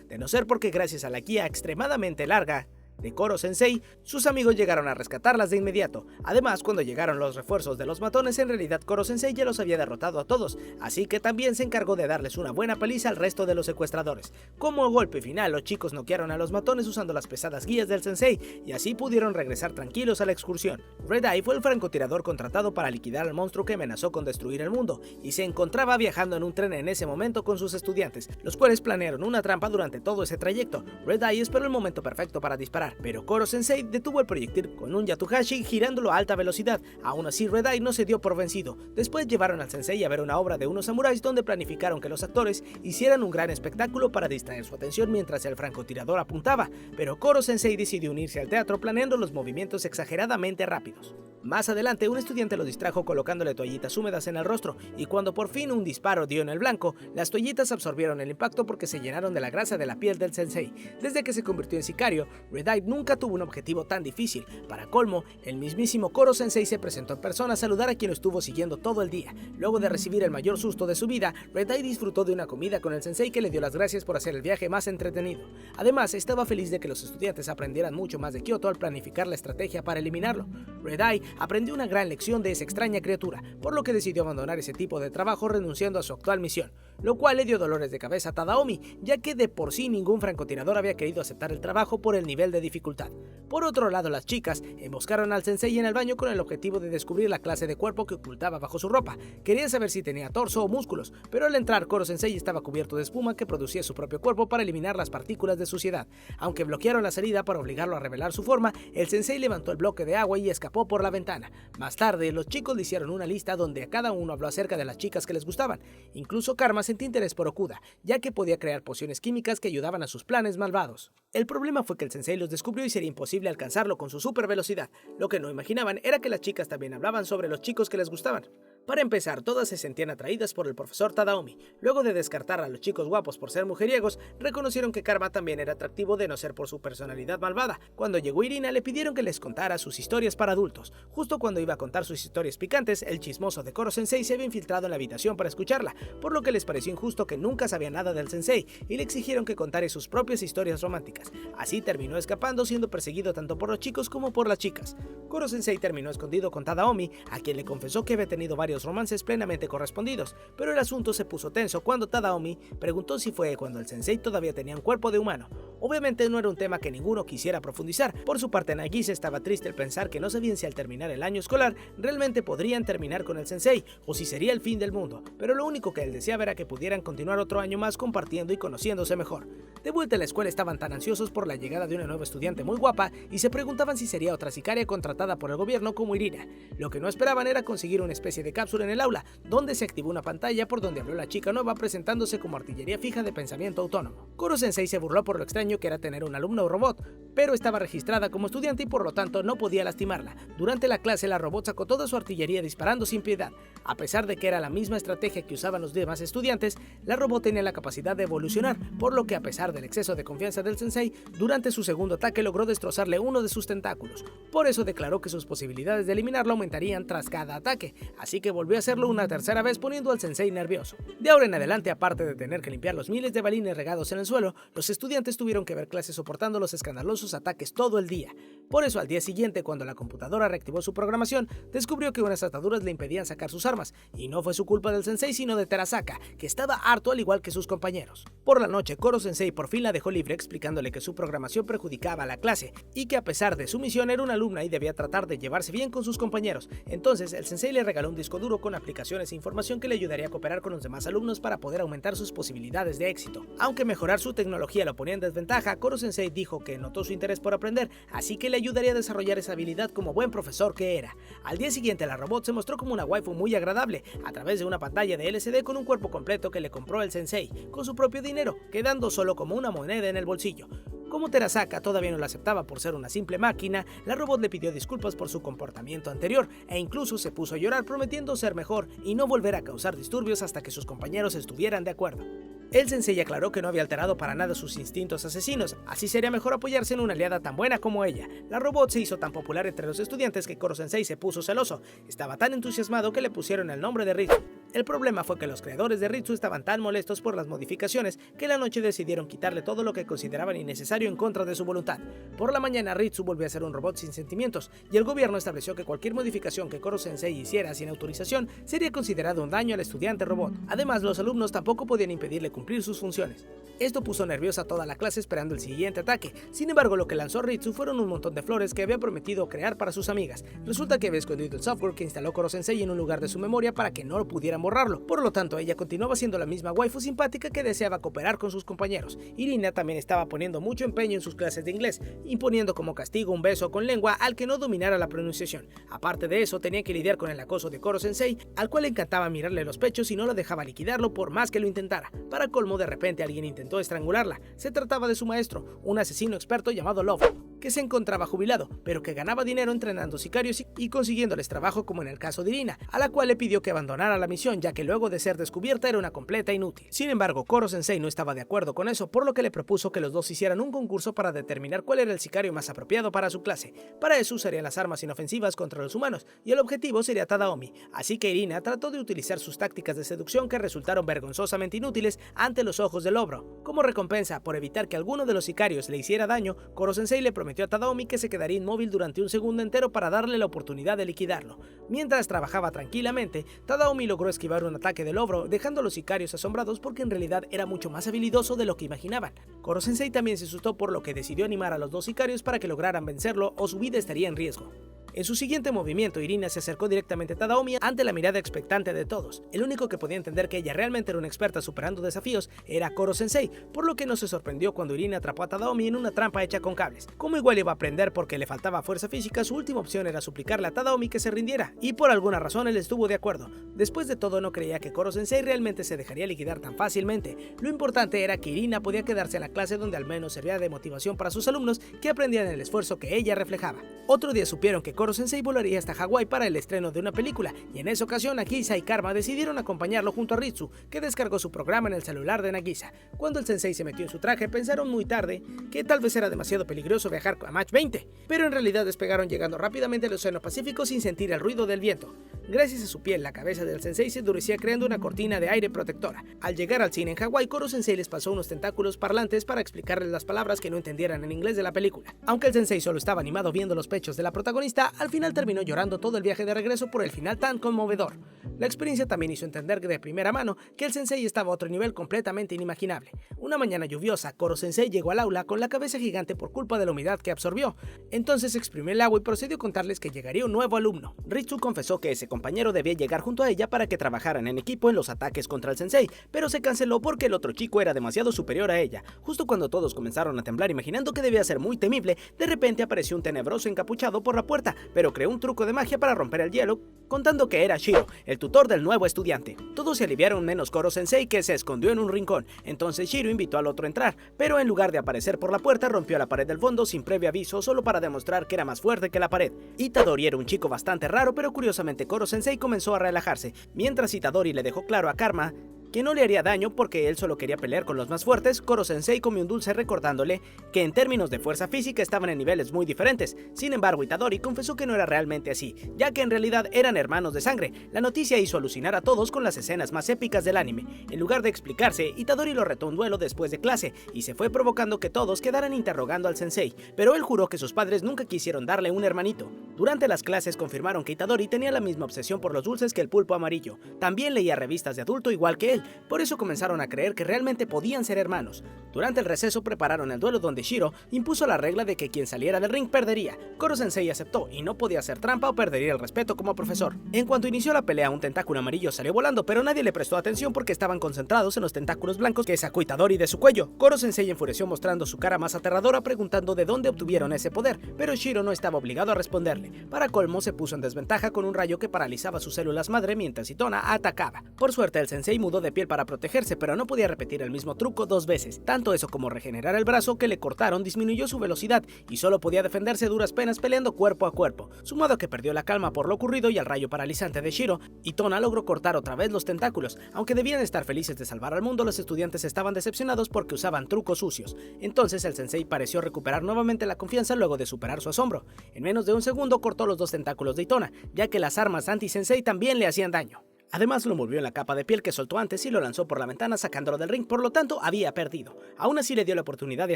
de no ser porque gracias a la guía extremadamente larga de Koro-sensei, sus amigos llegaron a rescatarlas de inmediato. Además, cuando llegaron los refuerzos de los matones, en realidad Koro-sensei ya los había derrotado a todos, así que también se encargó de darles una buena paliza al resto de los secuestradores. Como golpe final, los chicos noquearon a los matones usando las pesadas guías del sensei, y así pudieron regresar tranquilos a la excursión. Red Eye fue el francotirador contratado para liquidar al monstruo que amenazó con destruir el mundo, y se encontraba viajando en un tren en ese momento con sus estudiantes, los cuales planearon una trampa durante todo ese trayecto. Red Eye esperó el momento perfecto para disparar, pero Koro-sensei detuvo el proyectil con un Yatuhashi girándolo a alta velocidad. Aún así, Red Eye no se dio por vencido. Después llevaron al sensei a ver una obra de unos samuráis donde planificaron que los actores hicieran un gran espectáculo para distraer su atención mientras el francotirador apuntaba, pero Koro-sensei decidió unirse al teatro planeando los movimientos exageradamente rápidos. Más adelante, un estudiante lo distrajo colocándole toallitas húmedas en el rostro, y cuando por fin un disparo dio en el blanco, las toallitas absorbieron el impacto porque se llenaron de la grasa de la piel del sensei. Desde que se convirtió en sicario, Red Eye nunca tuvo un objetivo tan difícil. Para colmo, el mismísimo Koro-sensei se presentó en persona a saludar a quien lo estuvo siguiendo todo el día. Luego de recibir el mayor susto de su vida, Red Eye disfrutó de una comida con el sensei que le dio las gracias por hacer el viaje más entretenido. Además, estaba feliz de que los estudiantes aprendieran mucho más de Kyoto al planificar la estrategia para eliminarlo. Red Eye aprendió una gran lección de esa extraña criatura, por lo que decidió abandonar ese tipo de trabajo renunciando a su actual misión, lo cual le dio dolores de cabeza a Tadaomi, ya que de por sí ningún francotirador había querido aceptar el trabajo por el nivel de dificultad. Por otro lado, las chicas emboscaron al sensei en el baño con el objetivo de descubrir la clase de cuerpo que ocultaba bajo su ropa. Querían saber si tenía torso o músculos, pero al entrar, Koro-sensei estaba cubierto de espuma que producía su propio cuerpo para eliminar las partículas de suciedad. Aunque bloquearon la salida para obligarlo a revelar su forma, el sensei levantó el bloque de agua y escapó por la ventana. Más tarde, los chicos le hicieron una lista donde a cada uno habló acerca de las chicas que les gustaban. Incluso Karma sentía interés por Okuda, ya que podía crear pociones químicas que ayudaban a sus planes malvados. El problema fue que el sensei los descubrió y sería imposible alcanzarlo con su super velocidad. Lo que no imaginaban era que las chicas también hablaban sobre los chicos que les gustaban. Para empezar, todas se sentían atraídas por el profesor Tadaomi. Luego de descartar a los chicos guapos por ser mujeriegos, reconocieron que Karma también era atractivo de no ser por su personalidad malvada. Cuando llegó Irina, le pidieron que les contara sus historias para adultos. Justo cuando iba a contar sus historias picantes, el chismoso de Koro Sensei se había infiltrado en la habitación para escucharla, por lo que les pareció injusto que nunca sabía nada del sensei y le exigieron que contara sus propias historias románticas. Así terminó escapando, siendo perseguido tanto por los chicos como por las chicas. Koro Sensei terminó escondido con Tadaomi, a quien le confesó que había tenido varios romances plenamente correspondidos, pero el asunto se puso tenso cuando Tadaomi preguntó si fue cuando el sensei todavía tenía un cuerpo de humano. Obviamente no era un tema que ninguno quisiera profundizar. Por su parte, Nagisa estaba triste al pensar que no sabían si al terminar el año escolar realmente podrían terminar con el sensei o si sería el fin del mundo, pero lo único que él deseaba era que pudieran continuar otro año más compartiendo y conociéndose mejor. De vuelta a la escuela estaban tan ansiosos por la llegada de una nueva estudiante muy guapa y se preguntaban si sería otra sicaria contratada por el gobierno como Irina. Lo que no esperaban era conseguir una especie de cápsula en el aula, donde se activó una pantalla por donde habló la chica nueva presentándose como artillería fija de pensamiento autónomo. Koro Sensei se burló por lo extraño que era tener un alumno robot, pero estaba registrada como estudiante y por lo tanto no podía lastimarla. Durante la clase la robot sacó toda su artillería disparando sin piedad. A pesar de que era la misma estrategia que usaban los demás estudiantes, la robot tenía la capacidad de evolucionar, por lo que a pesar del exceso de confianza del sensei, durante su segundo ataque logró destrozarle uno de sus tentáculos. Por eso declaró que sus posibilidades de eliminarlo aumentarían tras cada ataque, así que volvió a hacerlo una tercera vez poniendo al sensei nervioso. De ahora en adelante, aparte de tener que limpiar los miles de balines regados en el suelo, los estudiantes tuvieron que ver clases soportando los escandalosos ataques todo el día. Por eso al día siguiente, cuando la computadora reactivó su programación, descubrió que unas ataduras le impedían sacar sus armas, y no fue su culpa del sensei sino de Terasaka, que estaba harto al igual que sus compañeros. Por la noche, Koro Sensei por fin la dejó libre explicándole que su programación perjudicaba a la clase, y que a pesar de su misión era una alumna y debía tratar de llevarse bien con sus compañeros. Entonces el sensei le regaló un disco duro con aplicaciones e información que le ayudaría a cooperar con los demás alumnos para poder aumentar sus posibilidades de éxito. Aunque mejorar su tecnología lo ponía en desventaja, Koro Sensei dijo que notó su interés por aprender, así que le ayudaría a desarrollar esa habilidad como buen profesor que era. Al día siguiente la robot se mostró como una waifu muy agradable, a través de una pantalla de LCD con un cuerpo completo que le compró el sensei, con su propio dinero, quedando solo como una moneda en el bolsillo. Como Terasaka todavía no la aceptaba por ser una simple máquina, la robot le pidió disculpas por su comportamiento anterior e incluso se puso a llorar prometiendo ser mejor y no volver a causar disturbios hasta que sus compañeros estuvieran de acuerdo. El sensei aclaró que no había alterado para nada sus instintos asesinos, así sería mejor apoyarse en una aliada tan buena como ella. La robot se hizo tan popular entre los estudiantes que Koro Sensei se puso celoso. Estaba tan entusiasmado que le pusieron el nombre de Ritsu. El problema fue que los creadores de Ritsu estaban tan molestos por las modificaciones que la noche decidieron quitarle todo lo que consideraban innecesario en contra de su voluntad. Por la mañana Ritsu volvió a ser un robot sin sentimientos y el gobierno estableció que cualquier modificación que Koro Sensei hiciera sin autorización sería considerado un daño al estudiante robot. Además, los alumnos tampoco podían impedirle cumplir sus funciones. Esto puso nerviosa a toda la clase esperando el siguiente ataque. Sin embargo, lo que lanzó Ritsu fueron un montón de flores que había prometido crear para sus amigas. Resulta que había escondido el software que instaló Koro Sensei en un lugar de su memoria para que no lo pudieran borrarlo. Por lo tanto, ella continuaba siendo la misma waifu simpática que deseaba cooperar con sus compañeros. Irina también estaba poniendo mucho empeño en sus clases de inglés, imponiendo como castigo un beso con lengua al que no dominara la pronunciación. Aparte de eso, tenía que lidiar con el acoso de Koro Sensei, al cual le encantaba mirarle los pechos y no lo dejaba liquidarlo por más que lo intentara. Para colmo, de repente alguien intentó estrangularla. Se trataba de su maestro, un asesino experto llamado Love, que se encontraba jubilado, pero que ganaba dinero entrenando sicarios y consiguiéndoles trabajo como en el caso de Irina, a la cual le pidió que abandonara la misión ya que luego de ser descubierta era una completa inútil. Sin embargo, Koro Sensei no estaba de acuerdo con eso, por lo que le propuso que los dos hicieran un concurso para determinar cuál era el sicario más apropiado para su clase. Para eso usarían las armas inofensivas contra los humanos, y el objetivo sería Tadaomi, así que Irina trató de utilizar sus tácticas de seducción que resultaron vergonzosamente inútiles ante los ojos del Lobro. Como recompensa por evitar que alguno de los sicarios le hiciera daño, Koro Sensei le prometió a Tadaomi que se quedaría inmóvil durante un segundo entero para darle la oportunidad de liquidarlo. Mientras trabajaba tranquilamente, Tadaomi logró esquivar un ataque del Lobro, dejando a los sicarios asombrados porque en realidad era mucho más habilidoso de lo que imaginaban. Koro Sensei también se asustó, por lo que decidió animar a los dos sicarios para que lograran vencerlo o su vida estaría en riesgo. En su siguiente movimiento, Irina se acercó directamente a Tadaomi ante la mirada expectante de todos. El único que podía entender que ella realmente era una experta superando desafíos era Koro Sensei, por lo que no se sorprendió cuando Irina atrapó a Tadaomi en una trampa hecha con cables. Como igual iba a aprender porque le faltaba fuerza física, su última opción era suplicarle a Tadaomi que se rindiera, y por alguna razón él estuvo de acuerdo. Después de todo, no creía que Koro Sensei realmente se dejaría liquidar tan fácilmente. Lo importante era que Irina podía quedarse en la clase, donde al menos servía de motivación para sus alumnos que aprendían el esfuerzo que ella reflejaba. Otro día supieron que Koro Koro-sensei volaría hasta Hawái para el estreno de una película, y en esa ocasión Nagisa y Karma decidieron acompañarlo junto a Ritsu, que descargó su programa en el celular de Nagisa. Cuando el sensei se metió en su traje, pensaron muy tarde que tal vez era demasiado peligroso viajar a Mach 20, pero en realidad despegaron llegando rápidamente al Océano Pacífico sin sentir el ruido del viento. Gracias a su piel, la cabeza del sensei se endurecía creando una cortina de aire protectora. Al llegar al cine en Hawái, Koro-sensei les pasó unos tentáculos parlantes para explicarles las palabras que no entendieran en inglés de la película. Aunque el sensei solo estaba animado viendo los pechos de la protagonista, al final terminó llorando todo el viaje de regreso por el final tan conmovedor. La experiencia también hizo entender de primera mano que el sensei estaba a otro nivel completamente inimaginable. Una mañana lluviosa, Koro-sensei llegó al aula con la cabeza gigante por culpa de la humedad que absorbió. Entonces exprimió el agua y procedió a contarles que llegaría un nuevo alumno. Ritsu confesó que ese compañero debía llegar junto a ella para que trabajaran en equipo en los ataques contra el sensei, pero se canceló porque el otro chico era demasiado superior a ella. Justo cuando todos comenzaron a temblar imaginando que debía ser muy temible, de repente apareció un tenebroso encapuchado por la puerta, pero creó un truco de magia para romper el hielo, contando que era Shiro, el tutor del nuevo estudiante. Todos se aliviaron menos Koro-sensei, que se escondió en un rincón. Entonces Shiro invitó al otro a entrar, pero en lugar de aparecer por la puerta rompió la pared del fondo sin previo aviso, solo para demostrar que era más fuerte que la pared. Itadori era un chico bastante raro, pero curiosamente Koro-sensei comenzó a relajarse, mientras Itadori le dejó claro a Karma que no le haría daño porque él solo quería pelear con los más fuertes. Koro-sensei comió un dulce recordándole que en términos de fuerza física estaban en niveles muy diferentes. Sin embargo, Itadori confesó que no era realmente así, ya que en realidad eran hermanos de sangre. La noticia hizo alucinar a todos con las escenas más épicas del anime. En lugar de explicarse, Itadori lo retó a un duelo después de clase y se fue provocando que todos quedaran interrogando al sensei, pero él juró que sus padres nunca quisieron darle un hermanito. Durante las clases confirmaron que Itadori tenía la misma obsesión por los dulces que el pulpo amarillo. También leía revistas de adulto igual que él. Por eso comenzaron a creer que realmente podían ser hermanos. Durante el receso prepararon el duelo donde Shiro impuso la regla de que quien saliera del ring perdería. Koro-sensei aceptó y no podía hacer trampa o perdería el respeto como profesor. En cuanto inició la pelea, un tentáculo amarillo salió volando, pero nadie le prestó atención porque estaban concentrados en los tentáculos blancos que sacó Itadori de su cuello. Koro-sensei enfureció mostrando su cara más aterradora preguntando de dónde obtuvieron ese poder, pero Shiro no estaba obligado a responderle. Para colmo, se puso en desventaja con un rayo que paralizaba sus células madre mientras Itona atacaba. Por suerte, el sensei mudó de piel para protegerse, pero no podía repetir el mismo truco dos veces. Tanto eso como regenerar el brazo que le cortaron disminuyó su velocidad y solo podía defenderse a duras penas peleando cuerpo a cuerpo, sumado a que perdió la calma por lo ocurrido y al rayo paralizante de Shiro. Itona logró cortar otra vez los tentáculos. Aunque debían estar felices de salvar al mundo, los estudiantes estaban decepcionados porque usaban trucos sucios. Entonces el sensei pareció recuperar nuevamente la confianza luego de superar su asombro. En menos de un segundo cortó los dos tentáculos de Itona, ya que las armas anti-sensei también le hacían daño. Además lo envolvió en la capa de piel que soltó antes y lo lanzó por la ventana sacándolo del ring, por lo tanto había perdido. Aún así le dio la oportunidad de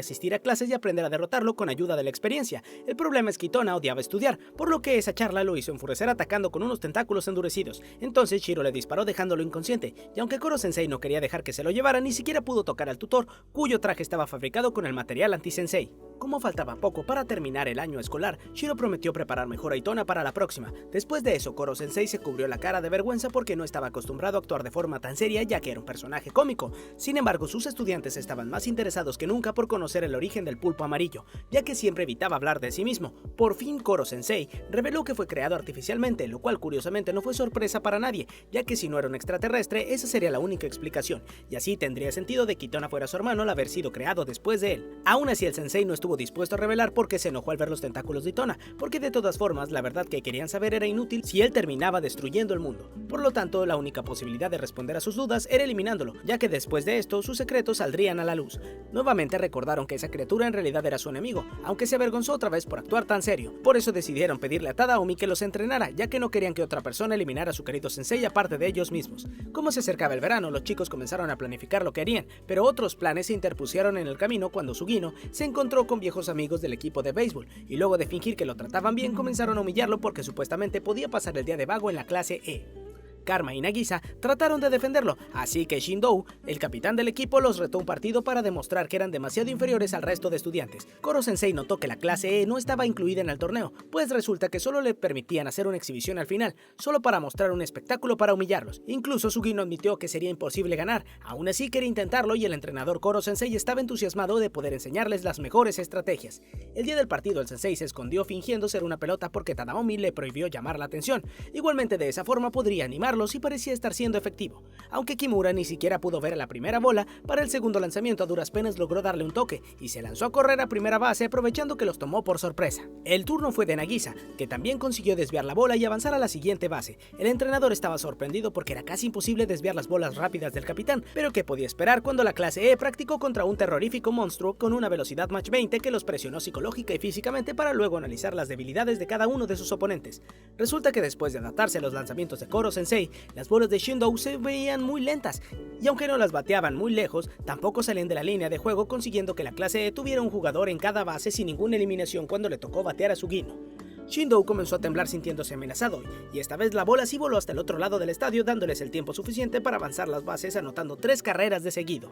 asistir a clases y aprender a derrotarlo con ayuda de la experiencia. El problema es que Itona odiaba estudiar, por lo que esa charla lo hizo enfurecer atacando con unos tentáculos endurecidos. Entonces Shiro le disparó dejándolo inconsciente, y aunque Koro-sensei no quería dejar que se lo llevara, ni siquiera pudo tocar al tutor, cuyo traje estaba fabricado con el material anti-sensei. Como faltaba poco para terminar el año escolar, Shiro prometió preparar mejor a Itona para la próxima. Después de eso, Koro-sensei se cubrió la cara de vergüenza porque no estaba acostumbrado a actuar de forma tan seria, ya que era un personaje cómico. Sin embargo, sus estudiantes estaban más interesados que nunca por conocer el origen del pulpo amarillo, ya que siempre evitaba hablar de sí mismo. Por fin, Koro-sensei reveló que fue creado artificialmente, lo cual curiosamente no fue sorpresa para nadie, ya que si no era un extraterrestre, esa sería la única explicación, y así tendría sentido de que Itona fuera su hermano al haber sido creado después de él. Aún así, el sensei no estuvo dispuesto a revelar por qué se enojó al ver los tentáculos de Itona, porque de todas formas la verdad que querían saber era inútil si él terminaba destruyendo el mundo. Por lo tanto, la única posibilidad de responder a sus dudas era eliminándolo, ya que después de esto sus secretos saldrían a la luz. Nuevamente recordaron que esa criatura en realidad era su enemigo, aunque se avergonzó otra vez por actuar tan serio. Por eso decidieron pedirle a Tadaomi que los entrenara, ya que no querían que otra persona eliminara a su querido sensei aparte de ellos mismos. Como se acercaba el verano, los chicos comenzaron a planificar lo que harían, pero otros planes se interpusieron en el camino cuando Sugino se encontró con viejos amigos del equipo de béisbol, y luego de fingir que lo trataban bien comenzaron a humillarlo porque supuestamente podía pasar el día de vago en la clase E. Karma y Nagisa trataron de defenderlo, así que Shindou, el capitán del equipo, los retó un partido para demostrar que eran demasiado inferiores al resto de estudiantes. Koro-sensei notó que la clase E no estaba incluida en el torneo, pues resulta que solo le permitían hacer una exhibición al final, solo para mostrar un espectáculo para humillarlos. Incluso Sugino admitió que sería imposible ganar, aún así quería intentarlo y el entrenador Koro-sensei estaba entusiasmado de poder enseñarles las mejores estrategias. El día del partido el sensei se escondió fingiendo ser una pelota porque Tadaomi le prohibió llamar la atención. Igualmente de esa forma podría animar derrotarlos y parecía estar siendo efectivo. Aunque Kimura ni siquiera pudo ver a la primera bola, para el segundo lanzamiento a duras penas logró darle un toque y se lanzó a correr a primera base aprovechando que los tomó por sorpresa. El turno fue de Nagisa, que también consiguió desviar la bola y avanzar a la siguiente base. El entrenador estaba sorprendido porque era casi imposible desviar las bolas rápidas del capitán, pero ¿qué podía esperar cuando la clase E practicó contra un terrorífico monstruo con una velocidad Mach 20 que los presionó psicológica y físicamente para luego analizar las debilidades de cada uno de sus oponentes? Resulta que después de adaptarse a los lanzamientos de Koro Sensei, las bolas de Shindo se veían muy lentas, y aunque no las bateaban muy lejos, tampoco salían de la línea de juego, consiguiendo que la clase E tuviera un jugador en cada base sin ninguna eliminación cuando le tocó batear a Sugino. Shindo comenzó a temblar sintiéndose amenazado, y esta vez la bola sí voló hasta el otro lado del estadio dándoles el tiempo suficiente para avanzar las bases anotando 3 carreras de seguido.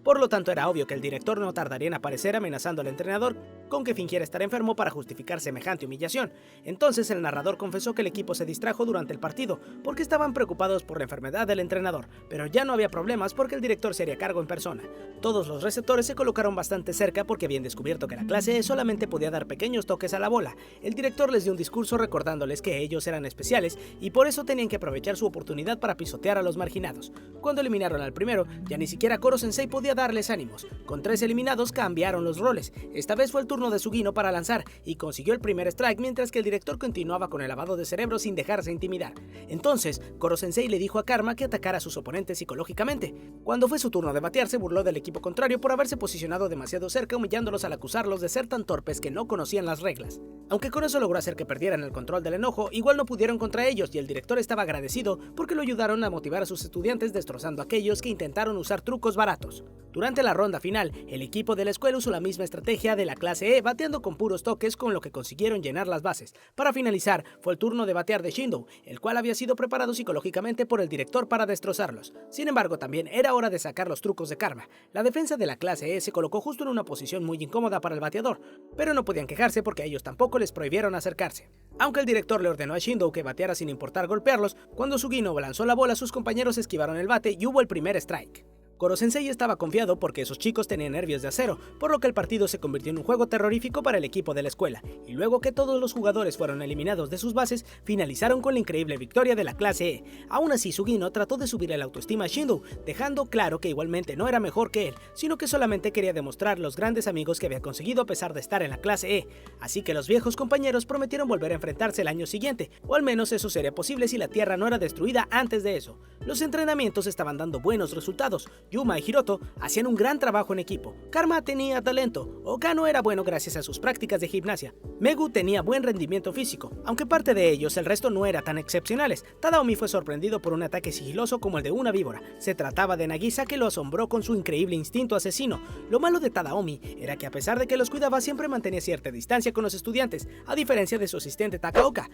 Por lo tanto, era obvio que el director no tardaría en aparecer amenazando al entrenador con que fingiera estar enfermo para justificar semejante humillación. Entonces el narrador confesó que el equipo se distrajo durante el partido porque estaban preocupados por la enfermedad del entrenador, pero ya no había problemas porque el director se haría cargo en persona. Todos los receptores se colocaron bastante cerca porque habían descubierto que la clase E solamente podía dar pequeños toques a la bola. El director les dio un discurso recordándoles que ellos eran especiales y por eso tenían que aprovechar su oportunidad para pisotear a los marginados. Cuando eliminaron al primero, ya ni siquiera Koro Sensei podía darles ánimos. Con 3 eliminados cambiaron los roles. Esta vez fue el turno de Sugino para lanzar y consiguió el primer strike mientras que el director continuaba con el lavado de cerebro sin dejarse intimidar. Entonces, Koro Sensei le dijo a Karma que atacara a sus oponentes psicológicamente. Cuando fue su turno de batear, se burló del equipo contrario por haberse posicionado demasiado cerca, humillándolos al acusarlos de ser tan torpes que no conocían las reglas. Aunque con eso logró hacer que perdieran el control del enojo, igual no pudieron contra ellos y el director estaba agradecido porque lo ayudaron a motivar a sus estudiantes destrozando a aquellos que intentaron usar trucos baratos. Durante la ronda final, el equipo de la escuela usó la misma estrategia de la clase E, bateando con puros toques con lo que consiguieron llenar las bases. Para finalizar, fue el turno de batear de Shindo, el cual había sido preparado psicológicamente por el director para destrozarlos. Sin embargo, también era hora de sacar los trucos de Karma. La defensa de la clase E se colocó justo en una posición muy incómoda para el bateador, pero no podían quejarse porque a ellos tampoco les prohibieron acercarse. Aunque el director le ordenó a Shindo que bateara sin importar golpearlos, cuando Sugino lanzó la bola, sus compañeros esquivaron el bate y hubo el primer strike. Koro Sensei estaba confiado porque esos chicos tenían nervios de acero, por lo que el partido se convirtió en un juego terrorífico para el equipo de la escuela, y luego que todos los jugadores fueron eliminados de sus bases, finalizaron con la increíble victoria de la clase E. Aún así, Sugino trató de subir la autoestima a Shindo, dejando claro que igualmente no era mejor que él, sino que solamente quería demostrar los grandes amigos que había conseguido a pesar de estar en la clase E. Así que los viejos compañeros prometieron volver a enfrentarse el año siguiente, o al menos eso sería posible si la Tierra no era destruida antes de eso. Los entrenamientos estaban dando buenos resultados. Yuma y Hiroto hacían un gran trabajo en equipo. Karma tenía talento. Okano era bueno gracias a sus prácticas de gimnasia. Megu tenía buen rendimiento físico, aunque parte de ellos el resto no era tan excepcionales. Tadaomi fue sorprendido por un ataque sigiloso como el de una víbora. Se trataba de Nagisa, que lo asombró con su increíble instinto asesino. Lo malo de Tadaomi era que a pesar de que los cuidaba siempre mantenía cierta distancia con los estudiantes, a diferencia de su asistente Takaoka,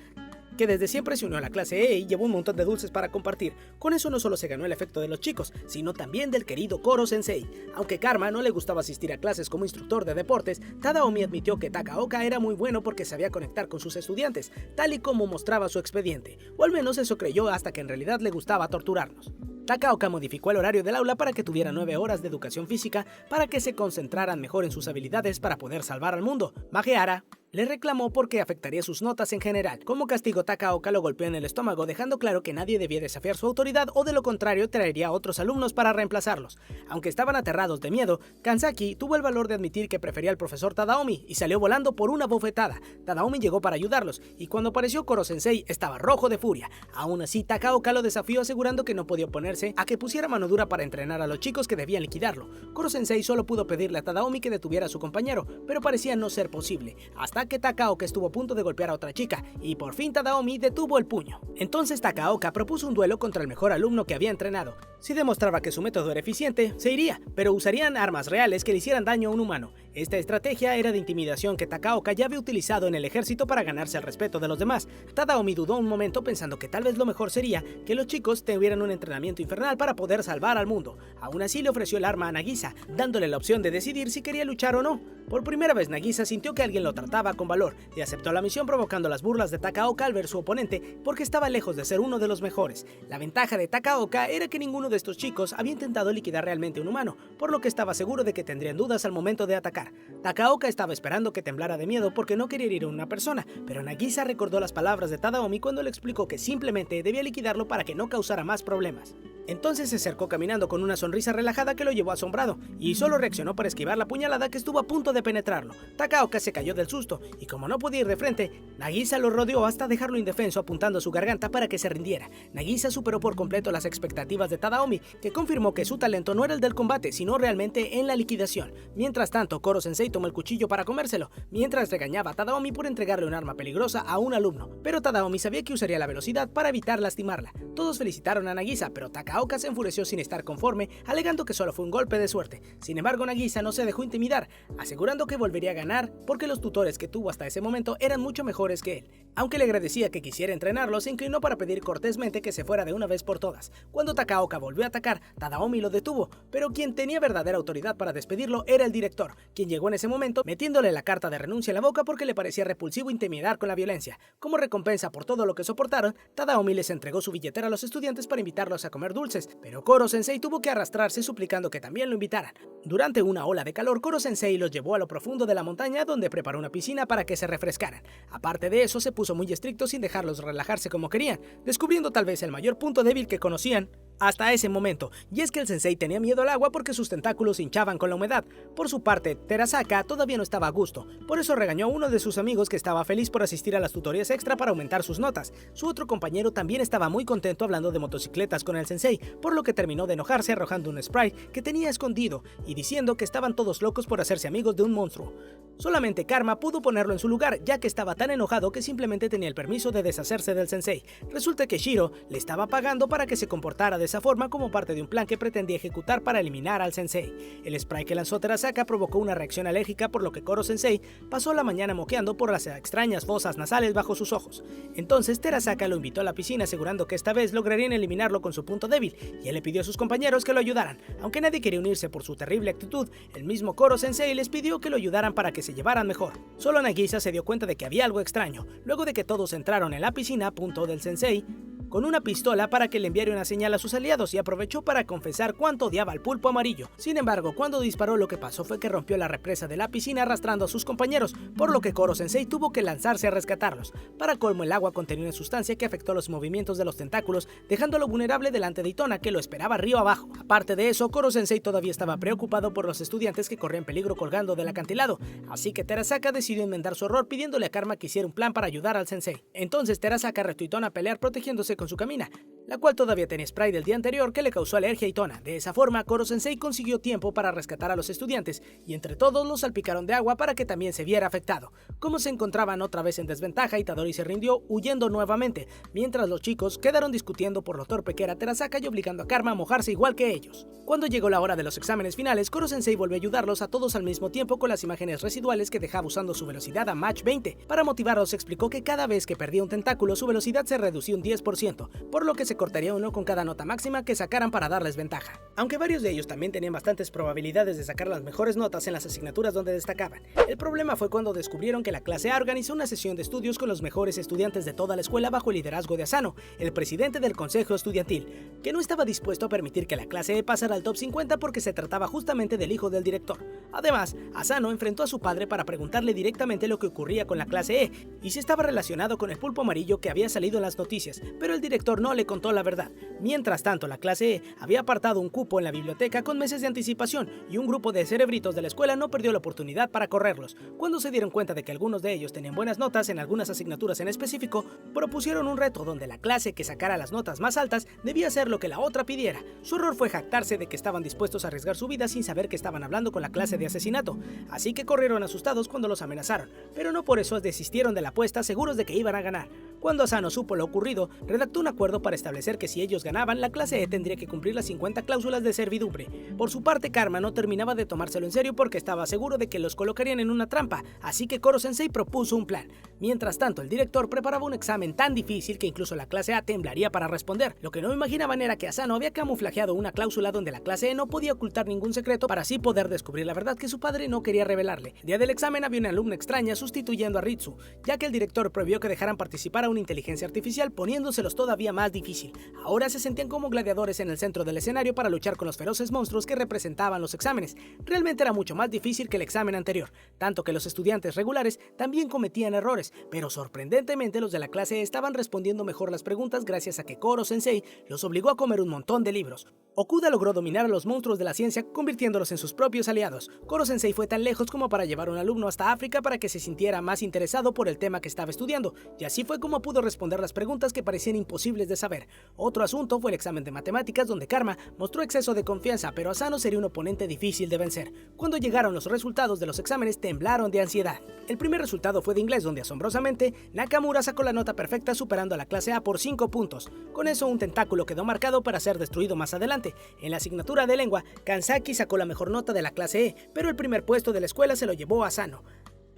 que desde siempre se unió a la clase E y llevó un montón de dulces para compartir. Con eso no solo se ganó el afecto de los chicos, sino también del querido Koro Sensei. Aunque Karma no le gustaba asistir a clases como instructor de deportes, Tadaomi admitió que Takaoka era muy bueno porque sabía conectar con sus estudiantes, tal y como mostraba su expediente, o al menos eso creyó hasta que en realidad le gustaba torturarnos. Takaoka modificó el horario del aula para que tuviera 9 horas de educación física para que se concentraran mejor en sus habilidades para poder salvar al mundo. Mageara le reclamó porque afectaría sus notas en general. Como castigo, Takaoka lo golpeó en el estómago, dejando claro que nadie debía desafiar su autoridad o de lo contrario traería a otros alumnos para reemplazarlos. Aunque estaban aterrados de miedo, Kanzaki tuvo el valor de admitir que prefería al profesor Tadaomi y salió volando por una bofetada. Tadaomi llegó para ayudarlos y cuando apareció Koro Sensei estaba rojo de furia. Aún así, Takaoka lo desafió asegurando que no podía oponerse a que pusiera mano dura para entrenar a los chicos que debían liquidarlo. Koro Sensei solo pudo pedirle a Tadaomi que detuviera a su compañero, pero parecía no ser posible, hasta que Takaoka estuvo a punto de golpear a otra chica, y por fin Tadaomi detuvo el puño. Entonces Takaoka propuso un duelo contra el mejor alumno que había entrenado. Si demostraba que su método era eficiente, se iría, pero usarían armas reales que le hicieran daño a un humano. Esta estrategia era de intimidación que Takaoka ya había utilizado en el ejército para ganarse el respeto de los demás. Tadaomi dudó un momento pensando que tal vez lo mejor sería que los chicos tuvieran un entrenamiento infernal para poder salvar al mundo. Aún así le ofreció el arma a Nagisa, dándole la opción de decidir si quería luchar o no. Por primera vez Nagisa sintió que alguien lo trataba con valor y aceptó la misión, provocando las burlas de Takaoka al ver su oponente porque estaba lejos de ser uno de los mejores. La ventaja de Takaoka era que ninguno de estos chicos había intentado liquidar realmente a un humano, por lo que estaba seguro de que tendrían dudas al momento de atacar. atacar. Takaoka estaba esperando que temblara de miedo porque no quería herir a una persona, pero Nagisa recordó las palabras de Tadaomi cuando le explicó que simplemente debía liquidarlo para que no causara más problemas. Entonces se acercó caminando con una sonrisa relajada que lo llevó asombrado, y solo reaccionó para esquivar la puñalada que estuvo a punto de penetrarlo. Takaoka se cayó del susto, y como no podía ir de frente, Nagisa lo rodeó hasta dejarlo indefenso apuntando a su garganta para que se rindiera. Nagisa superó por completo las expectativas de Tadaomi, que confirmó que su talento no era el del combate, sino realmente en la liquidación. Mientras tanto, Koro Sensei tomó el cuchillo para comérselo, mientras regañaba a Tadaomi por entregarle un arma peligrosa a un alumno. Pero Tadaomi sabía que usaría la velocidad para evitar lastimarla. Todos felicitaron a Nagisa, pero Takaoka se enfureció sin estar conforme, alegando que solo fue un golpe de suerte. Sin embargo, Nagisa no se dejó intimidar, asegurando que volvería a ganar porque los tutores que tuvo hasta ese momento eran mucho mejores que él. Aunque le agradecía que quisiera entrenarlo, se inclinó para pedir cortésmente que se fuera de una vez por todas. Cuando Takaoka volvió a atacar, Tadaomi lo detuvo, pero quien tenía verdadera autoridad para despedirlo era el director, quien llegó en ese momento metiéndole la carta de renuncia en la boca porque le parecía repulsivo intimidar con la violencia. Como recompensa por todo lo que soportaron, Tadaomi les entregó su billetera a los estudiantes para invitarlos a comer dulces, pero Koro Sensei tuvo que arrastrarse suplicando que también lo invitaran. Durante una ola de calor, Koro Sensei los llevó a lo profundo de la montaña donde preparó una piscina para que se refrescaran. Aparte de eso, se puso muy estricto sin dejarlos relajarse como querían, descubriendo tal vez el mayor punto débil que conocían hasta ese momento, y es que el sensei tenía miedo al agua porque sus tentáculos se hinchaban con la humedad. Por su parte, Terasaka todavía no estaba a gusto, por eso regañó a uno de sus amigos que estaba feliz por asistir a las tutorías extra para aumentar sus notas. Su otro compañero también estaba muy contento hablando de motocicletas con el sensei, por lo que terminó de enojarse arrojando un spray que tenía escondido y diciendo que estaban todos locos por hacerse amigos de un monstruo. Solamente Karma pudo ponerlo en su lugar, ya que estaba tan enojado que simplemente tenía el permiso de deshacerse del sensei. Resulta que Shiro le estaba pagando para que se comportara de esa forma como parte de un plan que pretendía ejecutar para eliminar al sensei. El spray que lanzó Terasaka provocó una reacción alérgica, por lo que Koro Sensei pasó la mañana moqueando por las extrañas fosas nasales bajo sus ojos. Entonces Terasaka lo invitó a la piscina asegurando que esta vez lograrían eliminarlo con su punto débil, y él le pidió a sus compañeros que lo ayudaran. Aunque nadie quería unirse por su terrible actitud, el mismo Koro Sensei les pidió que lo ayudaran para que se llevaran mejor. Solo Nagisa se dio cuenta de que había algo extraño. Luego de que todos entraron en la piscina, apuntó del sensei con una pistola para que le enviara una señal a sus aliados y aprovechó para confesar cuánto odiaba al pulpo amarillo. Sin embargo, cuando disparó, lo que pasó fue que rompió la represa de la piscina arrastrando a sus compañeros, por lo que Koro Sensei tuvo que lanzarse a rescatarlos. Para colmo, el agua contenía una sustancia que afectó los movimientos de los tentáculos, dejándolo vulnerable delante de Itona, que lo esperaba río abajo. Aparte de eso, Koro Sensei todavía estaba preocupado por los estudiantes que corrían peligro colgando del acantilado, así que Terasaka decidió enmendar su error pidiéndole a Karma que hiciera un plan para ayudar al sensei. Entonces Terasaka retó a Itona a pelear protegiéndose con su camina, la cual todavía tenía spray del día anterior que le causó alergia a Itona. De esa forma, Koro Sensei consiguió tiempo para rescatar a los estudiantes, y entre todos los salpicaron de agua para que también se viera afectado. Como se encontraban otra vez en desventaja, Itadori se rindió huyendo nuevamente, mientras los chicos quedaron discutiendo por lo torpe que era Terasaka y obligando a Karma a mojarse igual que ellos. Cuando llegó la hora de los exámenes finales, Koro Sensei volvió a ayudarlos a todos al mismo tiempo con las imágenes residuales que dejaba usando su velocidad a Mach 20. Para motivarlos, explicó que cada vez que perdía un tentáculo, su velocidad se reducía un 10%, por lo que se cortaría uno con cada nota máxima que sacaran para darles ventaja. Aunque varios de ellos también tenían bastantes probabilidades de sacar las mejores notas en las asignaturas donde destacaban. El problema fue cuando descubrieron que la clase A organizó una sesión de estudios con los mejores estudiantes de toda la escuela bajo el liderazgo de Asano, el presidente del consejo estudiantil, que no estaba dispuesto a permitir que la clase E pasara al top 50 porque se trataba justamente del hijo del director. Además, Asano enfrentó a su padre para preguntarle directamente lo que ocurría con la clase E y si estaba relacionado con el pulpo amarillo que había salido en las noticias, pero el director no le contó la verdad. Mientras tanto, la clase E había apartado un cupo en la biblioteca con meses de anticipación, y un grupo de cerebritos de la escuela no perdió la oportunidad para correrlos. Cuando se dieron cuenta de que algunos de ellos tenían buenas notas en algunas asignaturas en específico, propusieron un reto donde la clase que sacara las notas más altas debía hacer lo que la otra pidiera. Su error fue jactarse de que estaban dispuestos a arriesgar su vida sin saber que estaban hablando con la clase de asesinato, así que corrieron asustados cuando los amenazaron, pero no por eso desistieron de la apuesta, seguros de que iban a ganar. Cuando Asano supo lo ocurrido, redactó un acuerdo para establecer que si ellos ganaban, la clase E tendría que cumplir las 50 cláusulas de servidumbre. Por su parte, Karma no terminaba de tomárselo en serio porque estaba seguro de que los colocarían en una trampa, así que Koro Sensei propuso un plan. Mientras tanto, el director preparaba un examen tan difícil que incluso la clase A temblaría para responder. Lo que no imaginaban era que Asano había camuflajeado una cláusula donde la clase E no podía ocultar ningún secreto para así poder descubrir la verdad que su padre no quería revelarle. El día del examen había una alumna extraña sustituyendo a Ritsu, ya que el director prohibió que dejaran participar a una inteligencia artificial, poniéndoselos todavía más difícil. Ahora se sentían como gladiadores en el centro del escenario para luchar con los feroces monstruos que representaban los exámenes. Realmente era mucho más difícil que el examen anterior, tanto que los estudiantes regulares también cometían errores, pero sorprendentemente los de la clase E estaban respondiendo mejor las preguntas gracias a que Koro-sensei los obligó a comer un montón de libros. Okuda logró dominar a los monstruos de la ciencia, convirtiéndolos en sus propios aliados. Koro-sensei fue tan lejos como para llevar a un alumno hasta África para que se sintiera más interesado por el tema que estaba estudiando, y así fue como pudo responder las preguntas que parecían imposibles de saber. Otro asunto fue el examen de matemáticas, donde Karma mostró exceso de confianza, pero Asano sería un oponente difícil de vencer. Cuando llegaron los resultados de los exámenes, temblaron de ansiedad. El primer resultado fue de inglés, donde asombrosamente Nakamura sacó la nota perfecta, superando a la clase A por 5 puntos. Con eso, un tentáculo quedó marcado para ser destruido más adelante. En la asignatura de lengua, Kanzaki sacó la mejor nota de la clase E, pero el primer puesto de la escuela se lo llevó a Asano.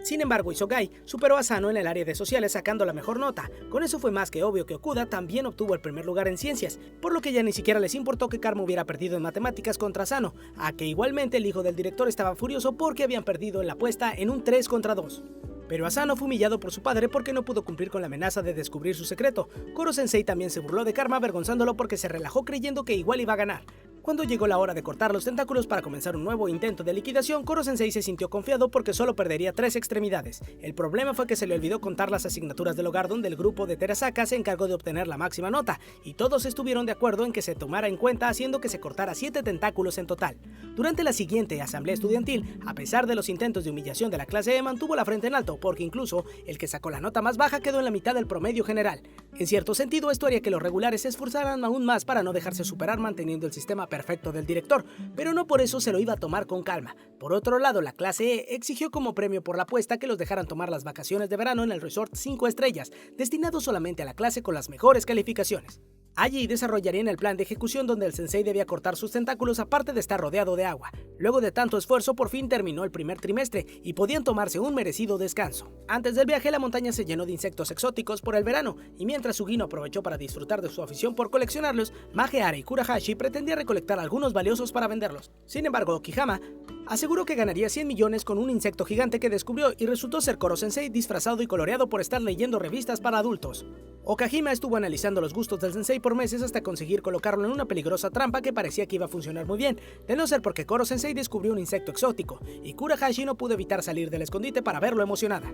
Sin embargo, Isogai superó a Asano en el área de sociales sacando la mejor nota. Con eso fue más que obvio que Okuda también obtuvo el primer lugar en ciencias, por lo que ya ni siquiera les importó que Karma hubiera perdido en matemáticas contra Asano, a que igualmente el hijo del director estaba furioso porque habían perdido en la apuesta en un 3 contra 2. Pero Asano fue humillado por su padre porque no pudo cumplir con la amenaza de descubrir su secreto. Koro-sensei también se burló de Karma, avergonzándolo porque se relajó creyendo que igual iba a ganar. Cuando llegó la hora de cortar los tentáculos para comenzar un nuevo intento de liquidación, Koro-sensei se sintió confiado porque solo perdería 3 extremidades. El problema fue que se le olvidó contar las asignaturas del hogar, donde el grupo de Terasaka se encargó de obtener la máxima nota, y todos estuvieron de acuerdo en que se tomara en cuenta, haciendo que se cortara 7 tentáculos en total. Durante la siguiente asamblea estudiantil, a pesar de los intentos de humillación de la clase E, mantuvo la frente en alto, porque incluso el que sacó la nota más baja quedó en la mitad del promedio general. En cierto sentido, esto haría que los regulares se esforzaran aún más para no dejarse superar manteniendo el sistema perfecto del director, pero no por eso se lo iba a tomar con calma. Por otro lado, la clase E exigió como premio por la apuesta que los dejaran tomar las vacaciones de verano en el resort 5 estrellas, destinado solamente a la clase con las mejores calificaciones. Allí desarrollarían el plan de ejecución donde el sensei debía cortar sus tentáculos aparte de estar rodeado de agua. Luego de tanto esfuerzo, por fin terminó el primer trimestre y podían tomarse un merecido descanso. Antes del viaje, la montaña se llenó de insectos exóticos por el verano, y mientras Sugino aprovechó para disfrutar de su afición por coleccionarlos, Maehara y Kurahashi pretendían recolectar algunos valiosos para venderlos. Sin embargo, Okihama aseguró que ganaría 100 millones con un insecto gigante que descubrió, y resultó ser Koro-sensei disfrazado y coloreado por estar leyendo revistas para adultos. Okajima estuvo analizando los gustos del sensei por meses hasta conseguir colocarlo en una peligrosa trampa que parecía que iba a funcionar muy bien, de no ser porque Koro-sensei descubrió un insecto exótico, y Kurahashi no pudo evitar salir del escondite para verlo emocionada.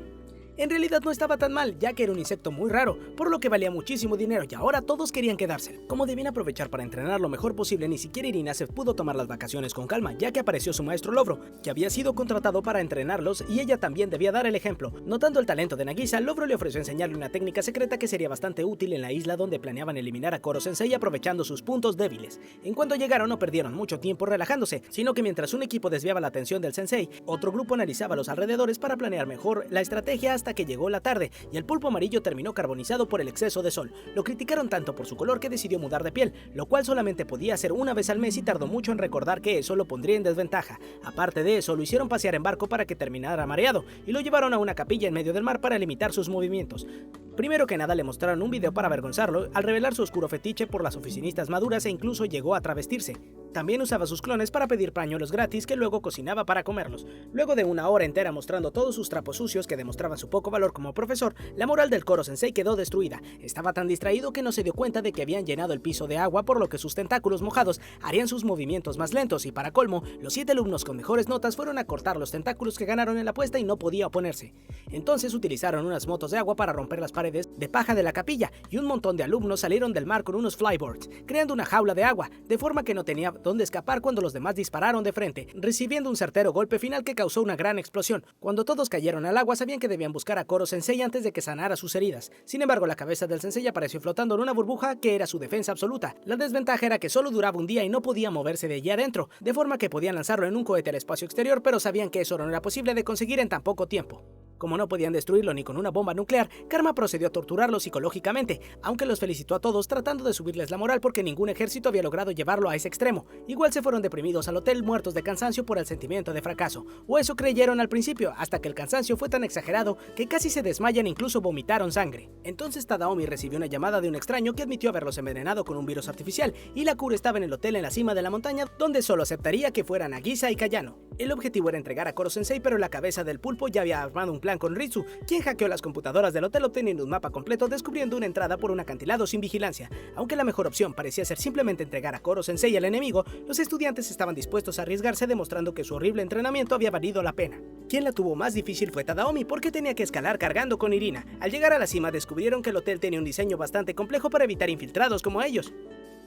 En realidad no estaba tan mal, ya que era un insecto muy raro, por lo que valía muchísimo dinero y ahora todos querían quedárselo. Como debían aprovechar para entrenar lo mejor posible, ni siquiera Irina se pudo tomar las vacaciones con calma, ya que apareció su maestro Lobro, que había sido contratado para entrenarlos, y ella también debía dar el ejemplo. Notando el talento de Nagisa, Lobro le ofreció enseñarle una técnica secreta que sería bastante útil en la isla donde planeaban eliminar a Koro-sensei aprovechando sus puntos débiles. En cuanto llegaron, no perdieron mucho tiempo relajándose, sino que mientras un equipo desviaba la atención del sensei, otro grupo analizaba los alrededores para planear mejor la estrategia hasta que llegó la tarde y el pulpo amarillo terminó carbonizado por el exceso de sol. Lo criticaron tanto por su color que decidió mudar de piel, lo cual solamente podía hacer una vez al mes y tardó mucho en recordar que eso lo pondría en desventaja. Aparte de eso, lo hicieron pasear en barco para que terminara mareado y lo llevaron a una capilla en medio del mar para limitar sus movimientos. Primero que nada le mostraron un video para avergonzarlo al revelar su oscuro fetiche por las oficinistas maduras e incluso llegó a travestirse. También usaba sus clones para pedir pañuelos gratis que luego cocinaba para comerlos. Luego de una hora entera mostrando todos sus trapos sucios que demostraban su poco valor como profesor, la moral del Koro-sensei quedó destruida. Estaba tan distraído que no se dio cuenta de que habían llenado el piso de agua, por lo que sus tentáculos mojados harían sus movimientos más lentos, y para colmo, los 7 alumnos con mejores notas fueron a cortar los tentáculos que ganaron en la apuesta y no podía oponerse. Entonces utilizaron unas motos de agua para romper las paredes de paja de la capilla, y un montón de alumnos salieron del mar con unos flyboards, creando una jaula de agua, de forma que no tenía dónde escapar cuando los demás dispararon de frente, recibiendo un certero golpe final que causó una gran explosión. Cuando todos cayeron al agua, sabían que debían buscar a Koro-sensei antes de que sanara sus heridas. Sin embargo, la cabeza del sensei apareció flotando en una burbuja que era su defensa absoluta. La desventaja era que solo duraba un día y no podía moverse de allí adentro, de forma que podían lanzarlo en un cohete al espacio exterior, pero sabían que eso no era posible de conseguir en tan poco tiempo. Como no podían destruirlo ni con una bomba nuclear, Karma procedió a torturarlo psicológicamente, aunque los felicitó a todos tratando de subirles la moral porque ningún ejército había logrado llevarlo a ese extremo. Igual se fueron deprimidos al hotel muertos de cansancio por el sentimiento de fracaso, o eso creyeron al principio, hasta que el cansancio fue tan exagerado que casi se desmayan e incluso vomitaron sangre. Entonces Tadaomi recibió una llamada de un extraño que admitió haberlos envenenado con un virus artificial, y la cura estaba en el hotel en la cima de la montaña, donde solo aceptaría que fueran Nagisa y Kayano. El objetivo era entregar a Koro-sensei, pero la cabeza del pulpo ya había armado un plan con Ritsu, quien hackeó las computadoras del hotel obteniendo un mapa completo, descubriendo una entrada por un acantilado sin vigilancia. Aunque la mejor opción parecía ser simplemente entregar a Koro-sensei al enemigo, los estudiantes estaban dispuestos a arriesgarse, demostrando que su horrible entrenamiento había valido la pena. Quien la tuvo más difícil fue Tadaomi, porque tenía que escalar cargando con Irina. Al llegar a la cima descubrieron que el hotel tenía un diseño bastante complejo para evitar infiltrados como ellos.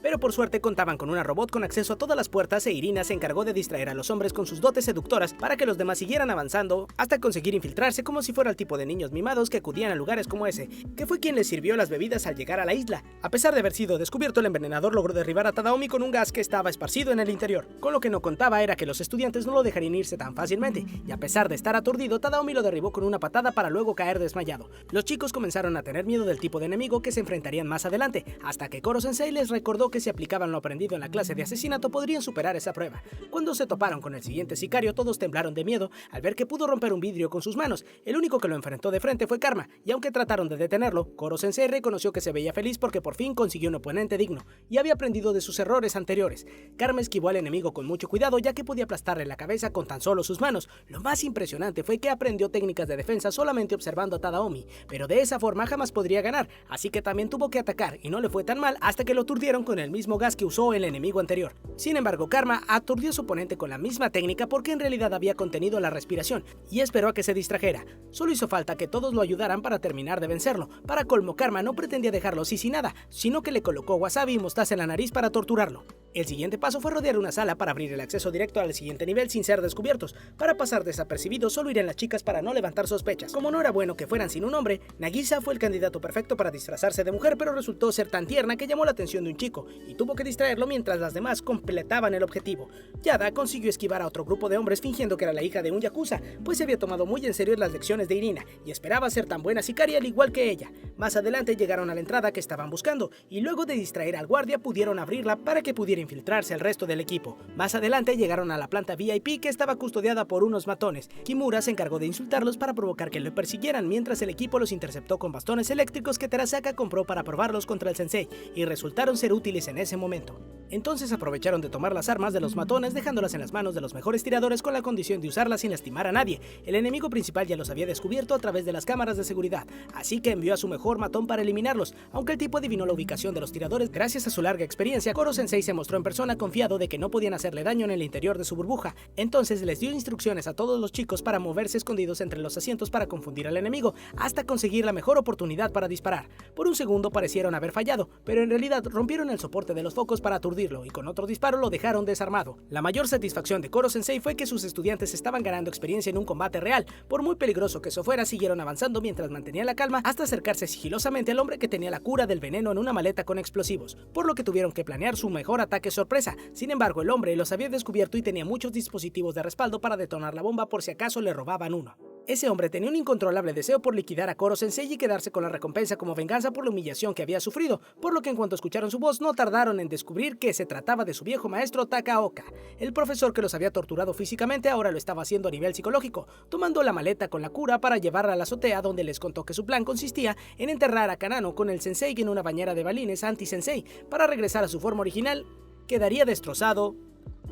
Pero por suerte contaban con una robot con acceso a todas las puertas e Irina se encargó de distraer a los hombres con sus dotes seductoras para que los demás siguieran avanzando hasta conseguir infiltrarse como si fuera el tipo de niños mimados que acudían a lugares como ese, que fue quien les sirvió las bebidas al llegar a la isla. A pesar de haber sido descubierto, el envenenador logró derribar a Tadaomi con un gas que estaba esparcido en el interior. Con lo que no contaba era que los estudiantes no lo dejarían irse tan fácilmente, y a pesar de estar aturdido, Tadaomi lo derribó con una patada para luego caer desmayado. Los chicos comenzaron a tener miedo del tipo de enemigo que se enfrentarían más adelante, hasta que Koro-sensei les recordó que si aplicaban lo aprendido en la clase de asesinato podrían superar esa prueba. Cuando se toparon con el siguiente sicario, todos temblaron de miedo al ver que pudo romper un vidrio con sus manos. El único que lo enfrentó de frente fue Karma, y aunque trataron de detenerlo, Koro-sensei reconoció que se veía feliz porque por fin consiguió un oponente digno, y había aprendido de sus errores anteriores. Karma esquivó al enemigo con mucho cuidado ya que podía aplastarle la cabeza con tan solo sus manos. Lo más impresionante fue que aprendió técnicas de defensa solamente observando a Tadaomi, pero de esa forma jamás podría ganar, así que también tuvo que atacar, y no le fue tan mal hasta que lo aturdieron con el mismo gas que usó el enemigo anterior. Sin embargo, Karma aturdió a su oponente con la misma técnica porque en realidad había contenido la respiración y esperó a que se distrajera. Solo hizo falta que todos lo ayudaran para terminar de vencerlo. Para colmo, Karma no pretendía dejarlo así sin nada, sino que le colocó wasabi y mostaza en la nariz para torturarlo. El siguiente paso fue rodear una sala para abrir el acceso directo al siguiente nivel sin ser descubiertos. Para pasar desapercibidos solo irían las chicas para no levantar sospechas. Como no era bueno que fueran sin un hombre, Nagisa fue el candidato perfecto para disfrazarse de mujer, pero resultó ser tan tierna que llamó la atención de un chico y tuvo que distraerlo mientras las demás completaban el objetivo. Yada consiguió esquivar a otro grupo de hombres fingiendo que era la hija de un yakuza, pues se había tomado muy en serio las lecciones de Irina y esperaba ser tan buena sicaria al igual que ella. Más adelante llegaron a la entrada que estaban buscando y luego de distraer al guardia pudieron abrirla para que pudiera infiltrarse al resto del equipo. Más adelante llegaron a la planta VIP que estaba custodiada por unos matones. Kimura se encargó de insultarlos para provocar que lo persiguieran mientras el equipo los interceptó con bastones eléctricos que Terasaka compró para probarlos contra el sensei y resultaron ser útiles en ese momento. Entonces aprovecharon de tomar las armas de los matones dejándolas en las manos de los mejores tiradores con la condición de usarlas sin lastimar a nadie. El enemigo principal ya los había descubierto a través de las cámaras de seguridad, así que envió a su mejor matón para eliminarlos. Aunque el tipo adivinó la ubicación de los tiradores gracias a su larga experiencia, Koro-sensei se mostró en persona confiado de que no podían hacerle daño en el interior de su burbuja. Entonces les dio instrucciones a todos los chicos para moverse escondidos entre los asientos para confundir al enemigo, hasta conseguir la mejor oportunidad para disparar. Por un segundo parecieron haber fallado, pero en realidad rompieron el soporte de los focos para aturdirlo y con otro disparo lo dejaron desarmado. La mayor satisfacción de Koro-sensei fue que sus estudiantes estaban ganando experiencia en un combate real. Por muy peligroso que eso fuera, siguieron avanzando mientras mantenían la calma hasta acercarse sigilosamente al hombre que tenía la cura del veneno en una maleta con explosivos, por lo que tuvieron que planear su mejor ataque sorpresa. Sin embargo, el hombre los había descubierto y tenía muchos dispositivos de respaldo para detonar la bomba por si acaso le robaban uno. Ese hombre tenía un incontrolable deseo por liquidar a Koro-sensei y quedarse con la recompensa como venganza por la humillación que había sufrido, por lo que en cuanto escucharon su voz no tardaron en descubrir que se trataba de su viejo maestro Takaoka. El profesor que los había torturado físicamente ahora lo estaba haciendo a nivel psicológico, tomando la maleta con la cura para llevarla a la azotea donde les contó que su plan consistía en enterrar a Kanano con el sensei en una bañera de balines anti-sensei. Para regresar a su forma original, quedaría destrozado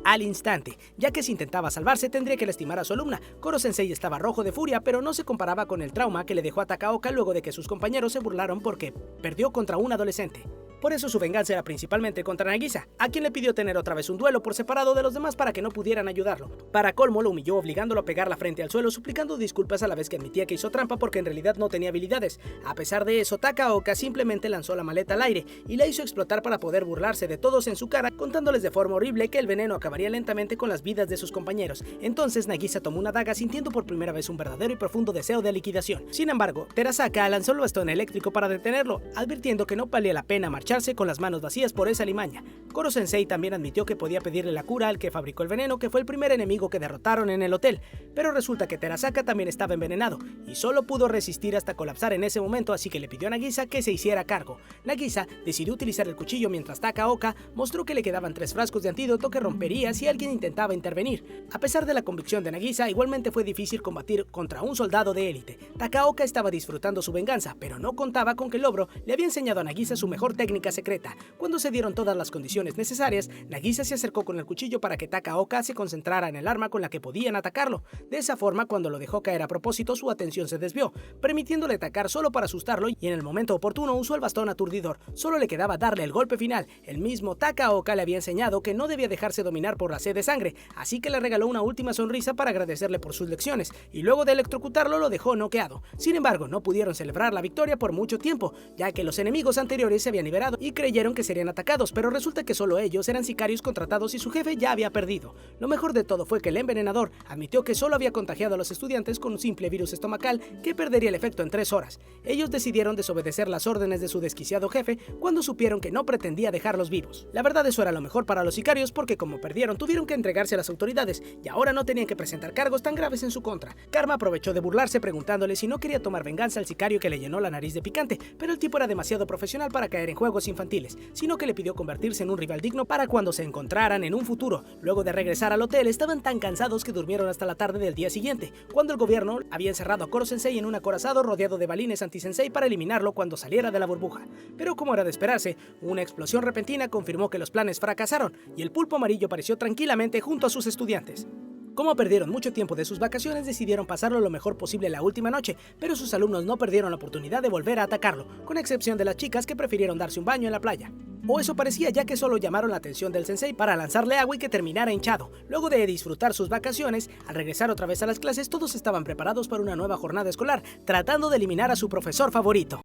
al instante, ya que si intentaba salvarse tendría que lastimar a su alumna. Koro-sensei estaba rojo de furia, pero no se comparaba con el trauma que le dejó a Takaoka luego de que sus compañeros se burlaron porque perdió contra un adolescente. Por eso su venganza era principalmente contra Nagisa, a quien le pidió tener otra vez un duelo por separado de los demás para que no pudieran ayudarlo. Para colmo lo humilló obligándolo a pegar la frente al suelo, suplicando disculpas a la vez que admitía que hizo trampa porque en realidad no tenía habilidades. A pesar de eso, Takaoka simplemente lanzó la maleta al aire y la hizo explotar para poder burlarse de todos en su cara, contándoles de forma horrible que el veneno acabaría lentamente con las vidas de sus compañeros. Entonces Nagisa tomó una daga sintiendo por primera vez un verdadero y profundo deseo de liquidación. Sin embargo, Terasaka lanzó el bastón eléctrico para detenerlo, advirtiendo que no valía la pena marcharse con las manos vacías por esa limaña. Koro-sensei también admitió que podía pedirle la cura al que fabricó el veneno, que fue el primer enemigo que derrotaron en el hotel, pero resulta que Terasaka también estaba envenenado y solo pudo resistir hasta colapsar en ese momento, así que le pidió a Nagisa que se hiciera cargo. Nagisa decidió utilizar el cuchillo mientras Takaoka mostró que le quedaban 3 frascos de antídoto que rompería si alguien intentaba intervenir. A pesar de la convicción de Nagisa, igualmente fue difícil combatir contra un soldado de élite. Takaoka estaba disfrutando su venganza, pero no contaba con que el ogro le había enseñado a Nagisa su mejor técnica técnica secreta. Cuando se dieron todas las condiciones necesarias, Nagisa se acercó con el cuchillo para que Takaoka se concentrara en el arma con la que podían atacarlo. De esa forma, cuando lo dejó caer a propósito, su atención se desvió, permitiéndole atacar solo para asustarlo, y en el momento oportuno usó el bastón aturdidor. Solo le quedaba darle el golpe final. El mismo Takaoka le había enseñado que no debía dejarse dominar por la sed de sangre, así que le regaló una última sonrisa para agradecerle por sus lecciones, y luego de electrocutarlo lo dejó noqueado. Sin embargo, no pudieron celebrar la victoria por mucho tiempo, ya que los enemigos anteriores se habían liberado y creyeron que serían atacados, pero resulta que solo ellos eran sicarios contratados y su jefe ya había perdido. Lo mejor de todo fue que el envenenador admitió que solo había contagiado a los estudiantes con un simple virus estomacal que perdería el efecto en 3 horas. Ellos decidieron desobedecer las órdenes de su desquiciado jefe cuando supieron que no pretendía dejarlos vivos. La verdad, eso era lo mejor para los sicarios, porque como perdieron, tuvieron que entregarse a las autoridades y ahora no tenían que presentar cargos tan graves en su contra. Karma aprovechó de burlarse preguntándole si no quería tomar venganza al sicario que le llenó la nariz de picante, pero el tipo era demasiado profesional para caer en juegos infantiles, sino que le pidió convertirse en un rival digno para cuando se encontraran en un futuro. Luego de regresar al hotel, estaban tan cansados que durmieron hasta la tarde del día siguiente, cuando el gobierno había encerrado a Koro Sensei en un acorazado rodeado de balines anti-sensei para eliminarlo cuando saliera de la burbuja. Pero como era de esperarse, una explosión repentina confirmó que los planes fracasaron y el pulpo amarillo apareció tranquilamente junto a sus estudiantes. Como perdieron mucho tiempo de sus vacaciones, decidieron pasarlo lo mejor posible la última noche, pero sus alumnos no perdieron la oportunidad de volver a atacarlo, con excepción de las chicas que prefirieron darse un baño en la playa. O eso parecía, ya que solo llamaron la atención del sensei para lanzarle agua y que terminara hinchado. Luego de disfrutar sus vacaciones, al regresar otra vez a las clases, todos estaban preparados para una nueva jornada escolar, tratando de eliminar a su profesor favorito.